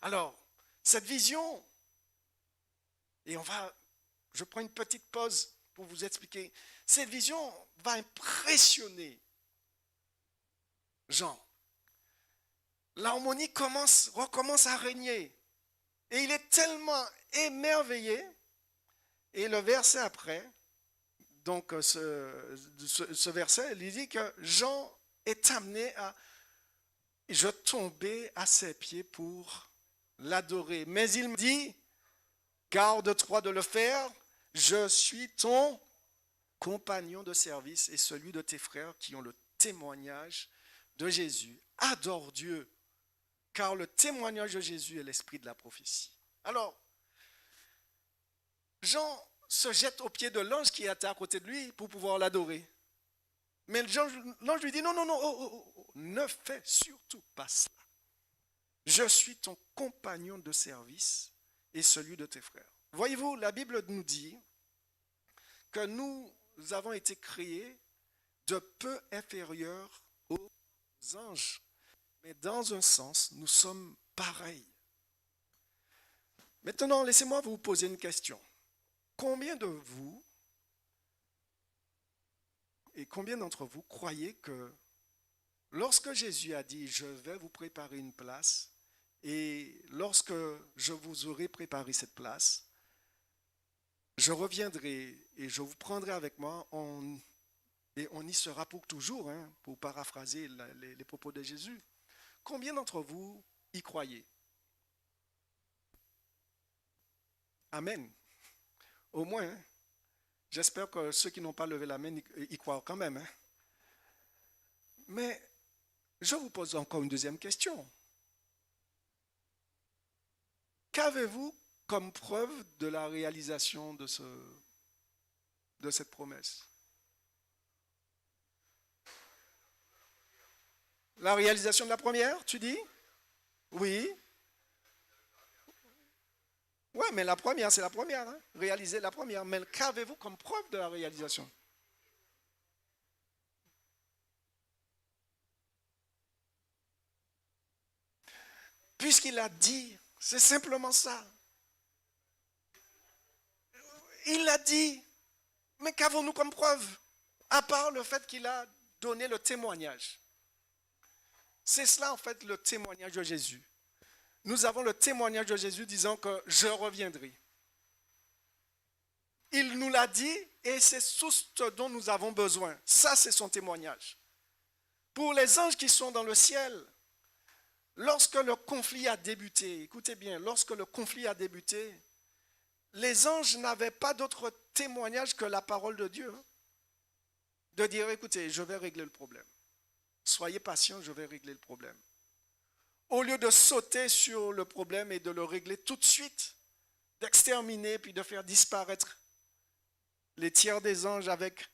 Alors, cette vision, et je prends une petite pause pour vous expliquer, cette vision va impressionner Jean. L'harmonie recommence à régner. Et il est tellement émerveillé. Et le verset après, donc ce verset, il dit que Jean est amené à... Je tombais à ses pieds pour l'adorer. Mais il me dit, garde-toi de le faire, je suis ton compagnon de service et celui de tes frères qui ont le témoignage de Jésus. Adore Dieu, car le témoignage de Jésus est l'esprit de la prophétie. Alors, Jean se jette aux pieds de l'ange qui était à côté de lui pour pouvoir l'adorer. Mais l'ange lui dit, non, ne fais surtout pas cela. Je suis ton compagnon de service et celui de tes frères. Voyez-vous, la Bible nous dit que nous avons été créés de peu inférieurs aux anges. Mais dans un sens, nous sommes pareils. Maintenant, laissez-moi vous poser une question. Combien de vous et combien d'entre vous croyez que lorsque Jésus a dit « Je vais vous préparer une place » et lorsque je vous aurai préparé cette place, je reviendrai et je vous prendrai avec moi et on y sera pour toujours, pour paraphraser les propos de Jésus. Combien d'entre vous y croyez? Amen. Au moins, j'espère que ceux qui n'ont pas levé la main y croient quand même. Mais je vous pose encore une deuxième question. Qu'avez-vous comme preuve de la réalisation de cette promesse? La réalisation de la première, tu dis? Oui. Oui, mais la première, c'est la première. Réaliser la première. Mais qu'avez-vous comme preuve de la réalisation? Puisqu'il a dit, c'est simplement ça. Il l'a dit. Mais qu'avons-nous comme preuve? À part le fait qu'il a donné le témoignage. C'est cela en fait le témoignage de Jésus. Nous avons le témoignage de Jésus disant que je reviendrai. Il nous l'a dit et c'est tout ce dont nous avons besoin. Ça, c'est son témoignage. Pour les anges qui sont dans le ciel, lorsque le conflit a débuté, écoutez bien, lorsque le conflit a débuté, les anges n'avaient pas d'autre témoignage que la parole de Dieu. De dire, écoutez, je vais régler le problème. Soyez patient, je vais régler le problème. Au lieu de sauter sur le problème et de le régler tout de suite, d'exterminer puis de faire disparaître les tiers des anges avec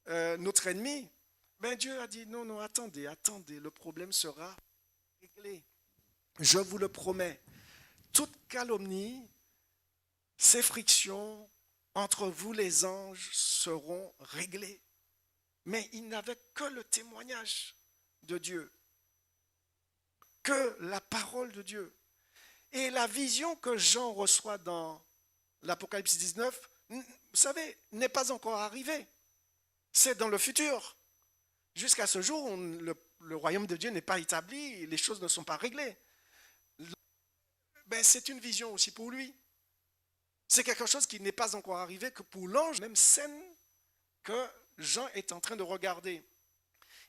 notre ennemi, ben Dieu a dit non, non, attendez, le problème sera réglé. Je vous le promets. Toute calomnie, ces frictions entre vous les anges seront réglées. Mais il n'avait que le témoignage de Dieu, que la parole de Dieu. Et la vision que Jean reçoit dans l'Apocalypse 19, vous savez, n'est pas encore arrivée. C'est dans le futur. Jusqu'à ce jour, le royaume de Dieu n'est pas établi, les choses ne sont pas réglées. Ben, c'est une vision aussi pour lui. C'est quelque chose qui n'est pas encore arrivé que pour l'ange, même scène que Jean est en train de regarder.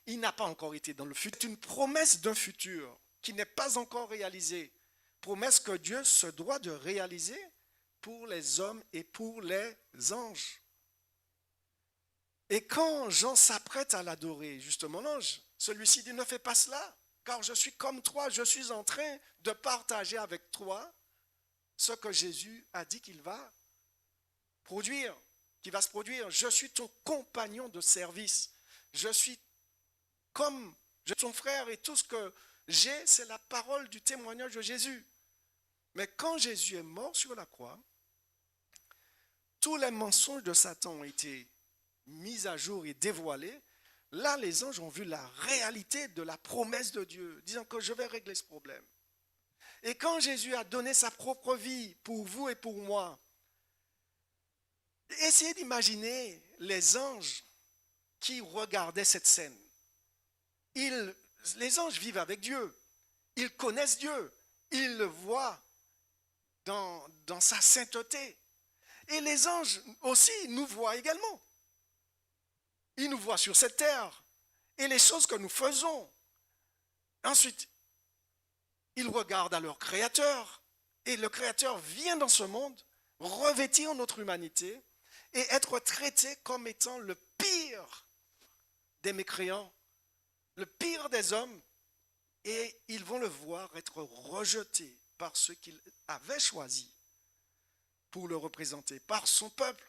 Il n'a pas encore été dans le futur. C'est une promesse d'un futur qui n'est pas encore réalisée. Promesse que Dieu se doit de réaliser pour les hommes et pour les anges. Et quand Jean s'apprête à l'adorer, justement l'ange, celui-ci dit, ne fais pas cela, car je suis comme toi, je suis en train de partager avec toi ce que Jésus a dit qu'il va produire, qui va se produire. Je suis ton compagnon de service, je suis comme ton frère et tout ce que j'ai, c'est la parole du témoignage de Jésus. Mais quand Jésus est mort sur la croix, tous les mensonges de Satan ont été mis à jour et dévoilés. Là, les anges ont vu la réalité de la promesse de Dieu, disant que je vais régler ce problème. Et quand Jésus a donné sa propre vie pour vous et pour moi, essayez d'imaginer les anges qui regardaient cette scène. Les anges vivent avec Dieu, ils connaissent Dieu, ils le voient dans sa sainteté. Et les anges aussi nous voient également. Ils nous voient sur cette terre et les choses que nous faisons. Ensuite, ils regardent à leur Créateur et le Créateur vient dans ce monde revêtir notre humanité et être traité comme étant le pire des mécréants, le pire des hommes, et ils vont le voir être rejeté par ceux qu'il avait choisis pour le représenter, par son peuple,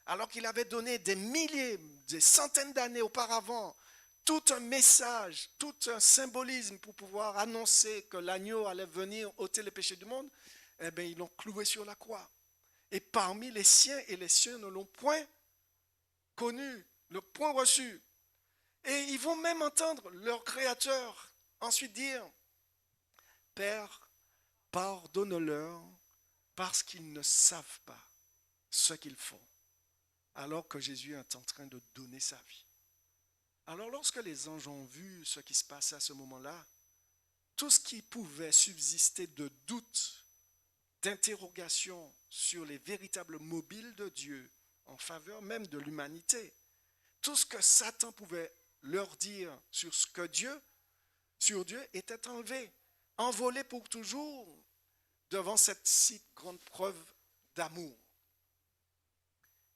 alors qu'il avait donné des milliers, des centaines d'années auparavant, tout un message, tout un symbolisme pour pouvoir annoncer que l'agneau allait venir ôter les péchés du monde. Eh bien, ils l'ont cloué sur la croix. Et parmi les siens, et les siens ne l'ont point connu, le point reçu. Et ils vont même entendre leur Créateur ensuite dire, « Père, pardonne-leur parce qu'ils ne savent pas ce qu'ils font. » Alors que Jésus est en train de donner sa vie. Alors lorsque les anges ont vu ce qui se passait à ce moment-là, tout ce qui pouvait subsister de doute, d'interrogation sur les véritables mobiles de Dieu en faveur même de l'humanité, tout ce que Satan pouvait leur dire sur ce que sur Dieu était enlevé, envolé pour toujours devant cette si grande preuve d'amour.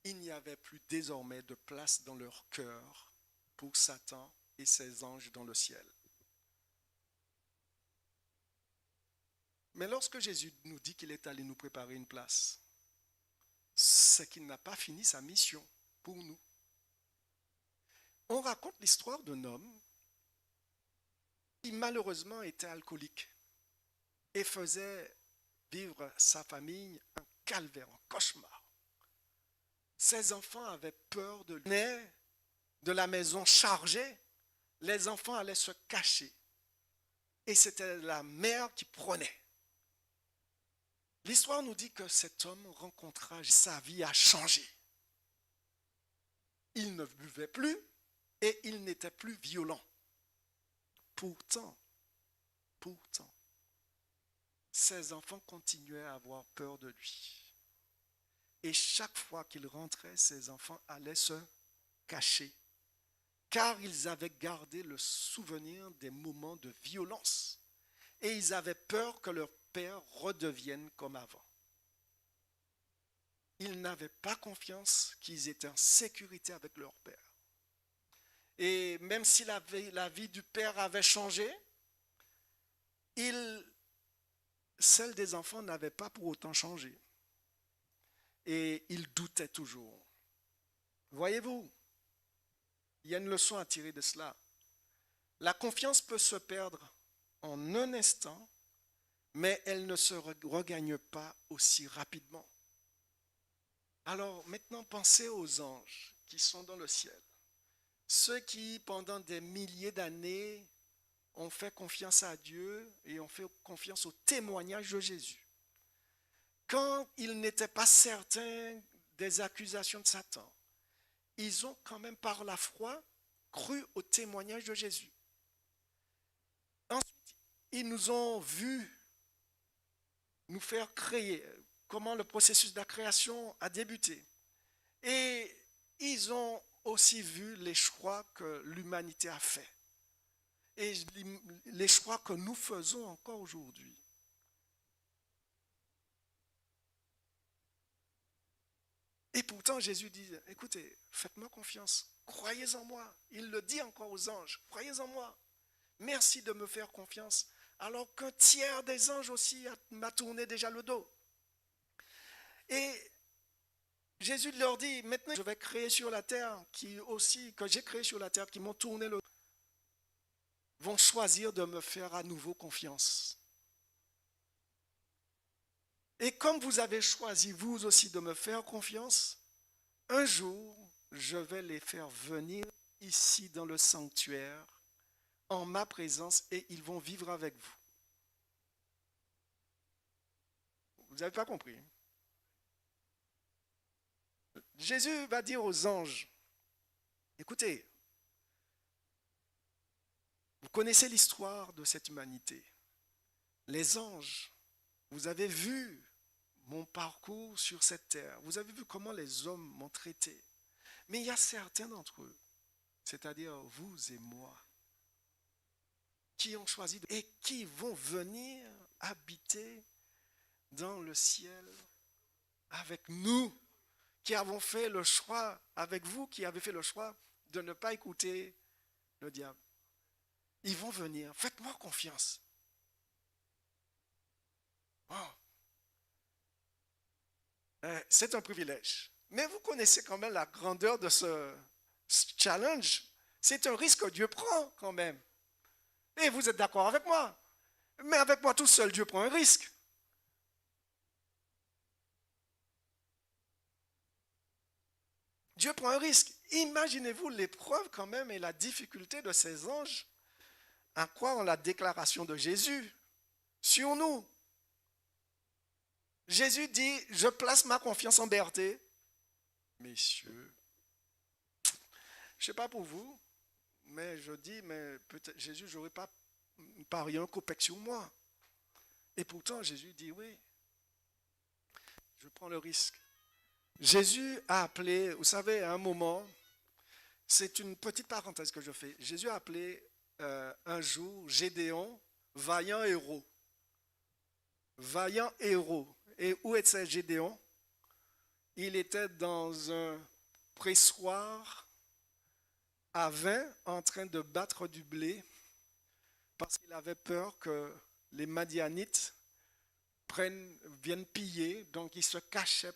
Il n'y avait plus désormais de place dans leur cœur pour Satan et ses anges dans le ciel. Mais lorsque Jésus nous dit qu'il est allé nous préparer une place, c'est qu'il n'a pas fini sa mission pour nous. On raconte l'histoire d'un homme qui malheureusement était alcoolique et faisait vivre sa famille un calvaire, un cauchemar. Ses enfants avaient peur de lui. De la maison chargée, les enfants allaient se cacher. Et c'était la mère qui prenait. L'histoire nous dit que cet homme rencontra, sa vie a changé. Il ne buvait plus et il n'était plus violent. Pourtant, ses enfants continuaient à avoir peur de lui. Et chaque fois qu'il rentrait, ses enfants allaient se cacher, car ils avaient gardé le souvenir des moments de violence et ils avaient peur que leur père redevienne comme avant. Ils n'avaient pas confiance qu'ils étaient en sécurité avec leur père. Et même si la vie du père avait changé, celle des enfants n'avait pas pour autant changé. Et ils doutaient toujours. Voyez-vous, il y a une leçon à tirer de cela. La confiance peut se perdre en un instant, mais elle ne se regagne pas aussi rapidement. Alors maintenant, pensez aux anges qui sont dans le ciel. Ceux qui, pendant des milliers d'années, ont fait confiance à Dieu et ont fait confiance au témoignage de Jésus. Quand ils n'étaient pas certains des accusations de Satan, ils ont quand même par la foi cru au témoignage de Jésus. Ensuite, ils nous ont vus nous faire créer, comment le processus de la création a débuté. Et ils ont aussi vu les choix que l'humanité a faits. Et les choix que nous faisons encore aujourd'hui. Et pourtant, Jésus dit, écoutez, faites-moi confiance, croyez en moi. Il le dit encore aux anges, croyez en moi. Merci de me faire confiance. Alors qu'un tiers des anges aussi m'a tourné déjà le dos. Et Jésus leur dit, maintenant je vais créer sur la terre, que j'ai créé sur la terre, qui m'ont tourné le dos, vont choisir de me faire à nouveau confiance. Et comme vous avez choisi vous aussi de me faire confiance, un jour, je vais les faire venir ici dans le sanctuaire, en ma présence, et ils vont vivre avec vous. Vous n'avez pas compris? Jésus va dire aux anges, écoutez, vous connaissez l'histoire de cette humanité. Les anges, vous avez vu mon parcours sur cette terre. Vous avez vu comment les hommes m'ont traité. Mais il y a certains d'entre eux, c'est-à-dire vous et moi, qui ont choisi et qui vont venir habiter dans le ciel avec nous, qui avons fait le choix, avec vous qui avez fait le choix de ne pas écouter le diable. Ils vont venir. Faites-moi confiance. Oh. C'est un privilège. Mais vous connaissez quand même la grandeur de ce challenge. C'est un risque que Dieu prend quand même. Et vous êtes d'accord avec moi. Mais avec moi tout seul, Dieu prend un risque. Dieu prend un risque. Imaginez-vous l'épreuve quand même et la difficulté de ces anges à croire en la déclaration de Jésus sur nous. Jésus dit, je place ma confiance en Berthé. Messieurs, je ne sais pas pour vous, mais je dis, mais peut-être Jésus, je n'aurais pas parié un copec sur moi. Et pourtant, Jésus dit, oui, je prends le risque. Jésus a appelé, vous savez, à un moment, c'est une petite parenthèse que je fais, Jésus a appelé un jour Gédéon, vaillant héros. Vaillant héros. Et où était Gédéon? Il était dans un pressoir à vin en train de battre du blé parce qu'il avait peur que les Madianites viennent piller, donc il se cachait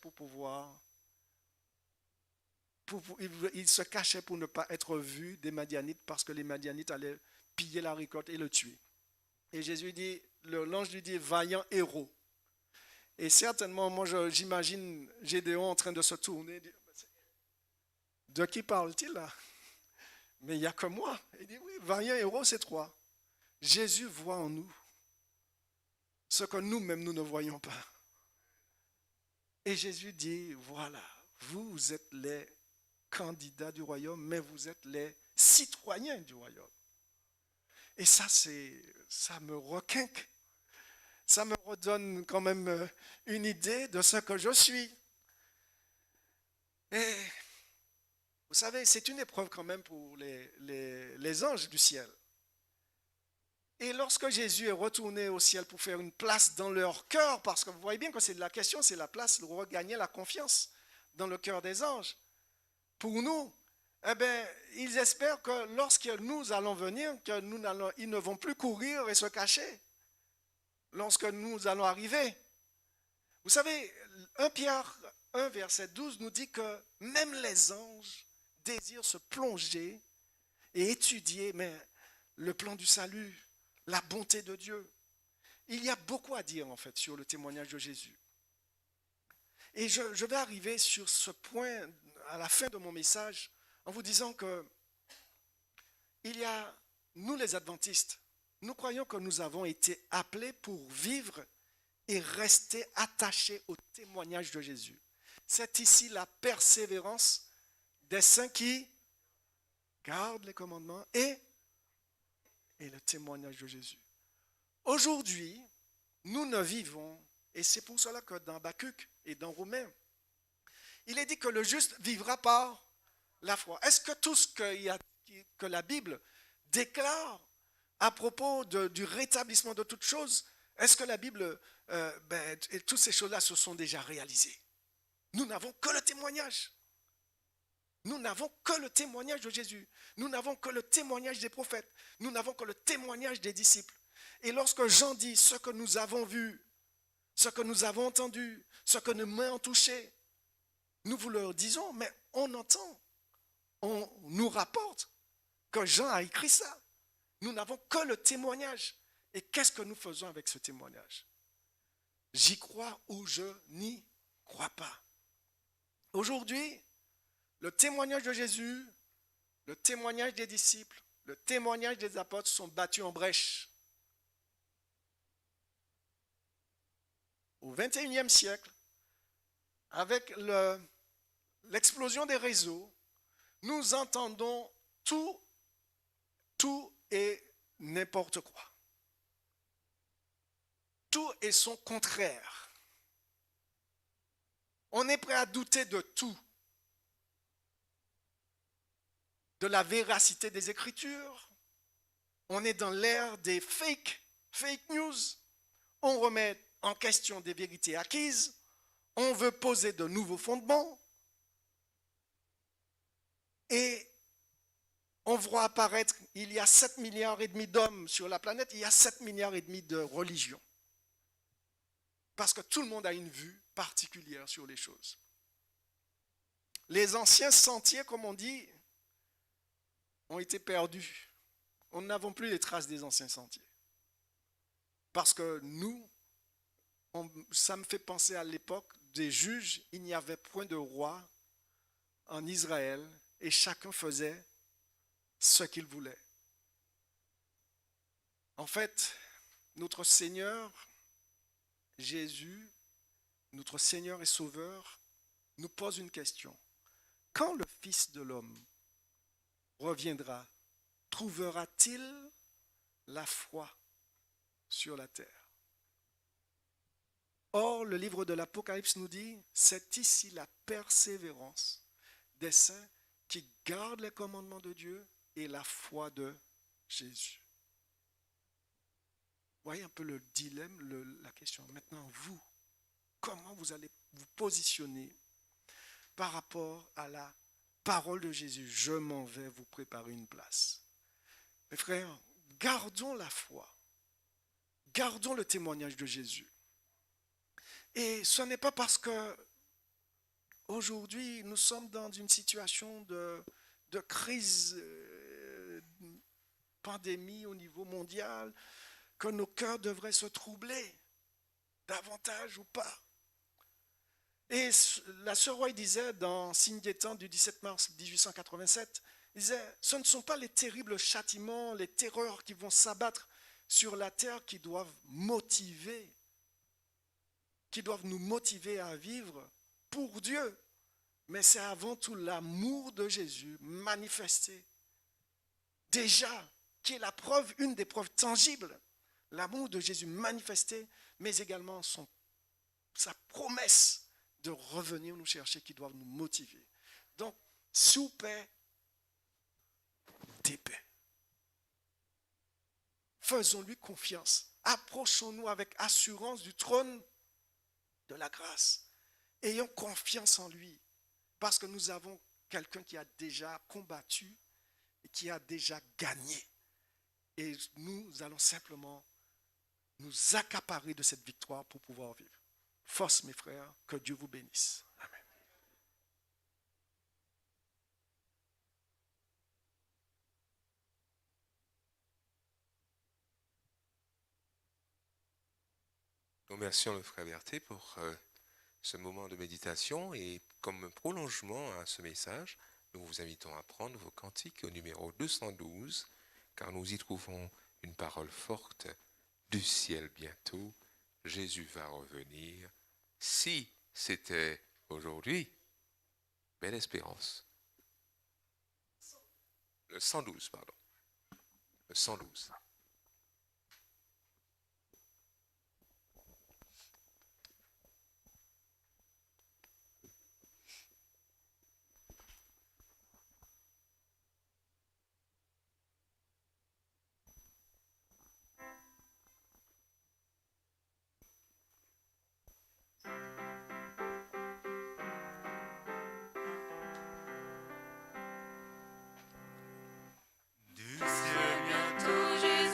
il se cachait pour ne pas être vu des Madianites parce que les Madianites allaient piller la récolte et le tuer. Et Jésus dit, l'ange lui dit, vaillant héros. Et certainement, moi j'imagine Gédéon en train de se tourner. De qui parle-t-il là? Mais il n'y a que moi. Il dit, oui, vaillant héros, c'est toi. Jésus voit en nous ce que nous-mêmes nous ne voyons pas. Et Jésus dit, voilà, vous êtes les candidats du royaume, mais vous êtes les citoyens du royaume. Et ça me requinque. Ça me redonne quand même une idée de ce que je suis. Et vous savez, c'est une épreuve quand même pour les anges du ciel. Et lorsque Jésus est retourné au ciel pour faire une place dans leur cœur, parce que vous voyez bien que c'est la question, c'est la place, regagner la confiance dans le cœur des anges. Pour nous, eh bien, ils espèrent que lorsque nous allons venir, ils ne vont plus courir et se cacher lorsque nous allons arriver. Vous savez, 1 Pierre 1, verset 12 nous dit que même les anges désirent se plonger et étudier le plan du salut, la bonté de Dieu. Il y a beaucoup à dire en fait sur le témoignage de Jésus. Et je vais arriver sur ce point à la fin de mon message en vous disant que nous les adventistes, nous croyons que nous avons été appelés pour vivre et rester attachés au témoignage de Jésus. C'est ici la persévérance des saints qui gardent les commandements et le témoignage de Jésus. Aujourd'hui, nous ne vivons, et c'est pour cela que dans Habakkuk et dans Romains, il est dit que le juste vivra par la foi. Est-ce que tout ce que la Bible déclare à propos du rétablissement de toutes choses, est-ce que la Bible, et toutes ces choses-là se sont déjà réalisées? Nous n'avons que le témoignage. Nous n'avons que le témoignage de Jésus. Nous n'avons que le témoignage des prophètes. Nous n'avons que le témoignage des disciples. Et lorsque Jean dit ce que nous avons vu, ce que nous avons entendu, ce que nos mains ont touché, nous vous le disons, mais on entend, on nous rapporte que Jean a écrit ça. Nous n'avons que le témoignage. Et qu'est-ce que nous faisons avec ce témoignage? J'y crois ou je n'y crois pas. Aujourd'hui, le témoignage de Jésus, le témoignage des disciples, le témoignage des apôtres sont battus en brèche. Au XXIe siècle, avec l'explosion des réseaux, nous entendons tout et n'importe quoi. Tout et son contraire. On est prêt à douter de tout. De la véracité des Écritures. On est dans l'ère des fake news. On remet en question des vérités acquises. On veut poser de nouveaux fondements. Et on voit apparaître, il y a 7,5 milliards d'hommes sur la planète, il y a 7,5 milliards de religions. Parce que tout le monde a une vue particulière sur les choses. Les anciens sentiers, comme on dit, ont été perdus. Nous n'avons plus les traces des anciens sentiers. Parce que nous, ça me fait penser à l'époque des juges, il n'y avait point de roi en Israël et chacun faisait ce qu'il voulait. En fait, notre Seigneur Jésus, notre Seigneur et Sauveur, nous pose une question. Quand le Fils de l'homme reviendra, trouvera-t-il la foi sur la terre? Or, le livre de l'Apocalypse nous dit, c'est ici la persévérance des saints qui gardent les commandements de Dieu et la foi de Jésus. Voyez un peu le dilemme, la question. Maintenant, vous, comment vous allez vous positionner par rapport à la parole de Jésus? Je m'en vais vous préparer une place. Mes frères, gardons la foi. Gardons le témoignage de Jésus. Et ce n'est pas parce que aujourd'hui nous sommes dans une situation de crise, pandémie au niveau mondial, que nos cœurs devraient se troubler davantage ou pas. Et la sœur Roy disait dans Signe des temps du 17 mars 1887, disait, ce ne sont pas les terribles châtiments, les terreurs qui vont s'abattre sur la terre qui doivent nous motiver à vivre pour Dieu. Mais c'est avant tout l'amour de Jésus manifesté. Déjà, qui est la preuve, une des preuves tangibles. L'amour de Jésus manifesté, mais également sa promesse de revenir nous chercher qui doivent nous motiver. Donc, super d'épais. Faisons-lui confiance. Approchons-nous avec assurance du trône de la grâce. Ayons confiance en lui. Parce que nous avons quelqu'un qui a déjà combattu et qui a déjà gagné. Et nous allons simplement nous accaparer de cette victoire pour pouvoir vivre. Force, mes frères, que Dieu vous bénisse. Amen. Nous remercions le frère Berthet pour ce moment de méditation et comme prolongement à ce message, nous vous invitons à prendre vos cantiques au numéro 212 car nous y trouvons une parole forte du ciel bientôt. Jésus va revenir. Si c'était aujourd'hui, belle espérance. Le 112, pardon. Le 112. Du ciel bientôt Jésus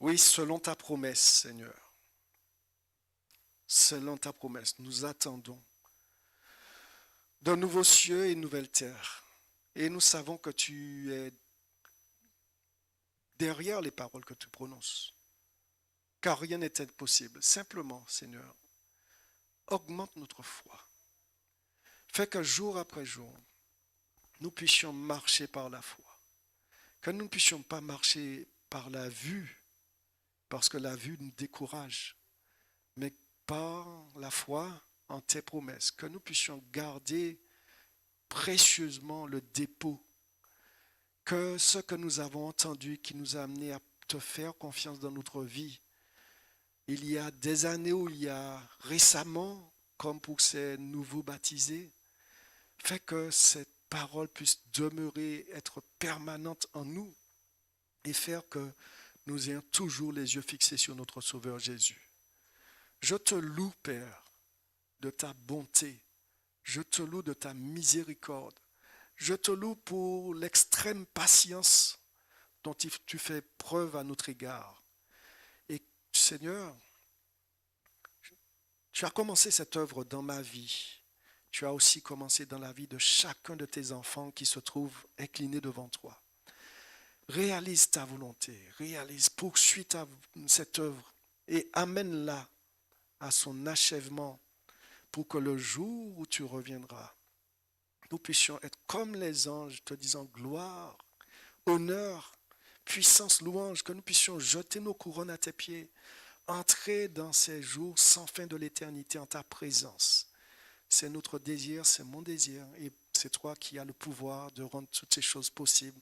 Oui, selon ta promesse, Seigneur. Selon ta promesse, nous attendons de nouveaux cieux et une nouvelle terre. Et nous savons que tu es derrière les paroles que tu prononces. Car rien n'est impossible. Simplement, Seigneur, augmente notre foi. Fais que jour après jour, nous puissions marcher par la foi. Que nous ne puissions pas marcher par la vue, parce que la vue nous décourage, mais par la foi en tes promesses. Que nous puissions garder précieusement le dépôt. Que ce que nous avons entendu qui nous a amené à te faire confiance dans notre vie, il y a des années où il y a récemment, comme pour ces nouveaux baptisés, fait que cette parole puisse demeurer, être permanente en nous et faire que nous ayons toujours les yeux fixés sur notre Sauveur Jésus. Je te loue, Père, de ta bonté. Je te loue de ta miséricorde. Je te loue pour l'extrême patience dont tu fais preuve à notre égard. Et Seigneur, tu as commencé cette œuvre dans ma vie. Tu as aussi commencé dans la vie de chacun de tes enfants qui se trouvent inclinés devant toi. Réalise ta volonté, poursuis cette œuvre et amène-la à son achèvement pour que le jour où tu reviendras, nous puissions être comme les anges, te disant gloire, honneur, puissance, louange, que nous puissions jeter nos couronnes à tes pieds, entrer dans ces jours sans fin de l'éternité en ta présence. C'est notre désir, c'est mon désir, et c'est toi qui as le pouvoir de rendre toutes ces choses possibles.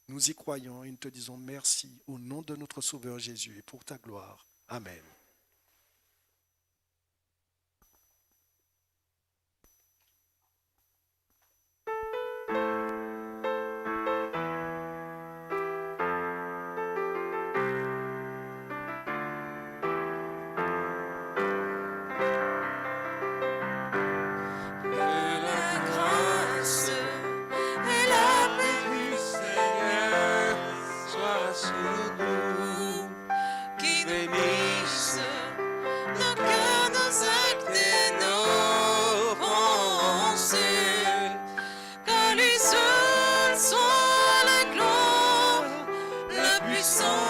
Nous y croyons et nous te disons merci au nom de notre Sauveur Jésus et pour ta gloire. Amen. Puissant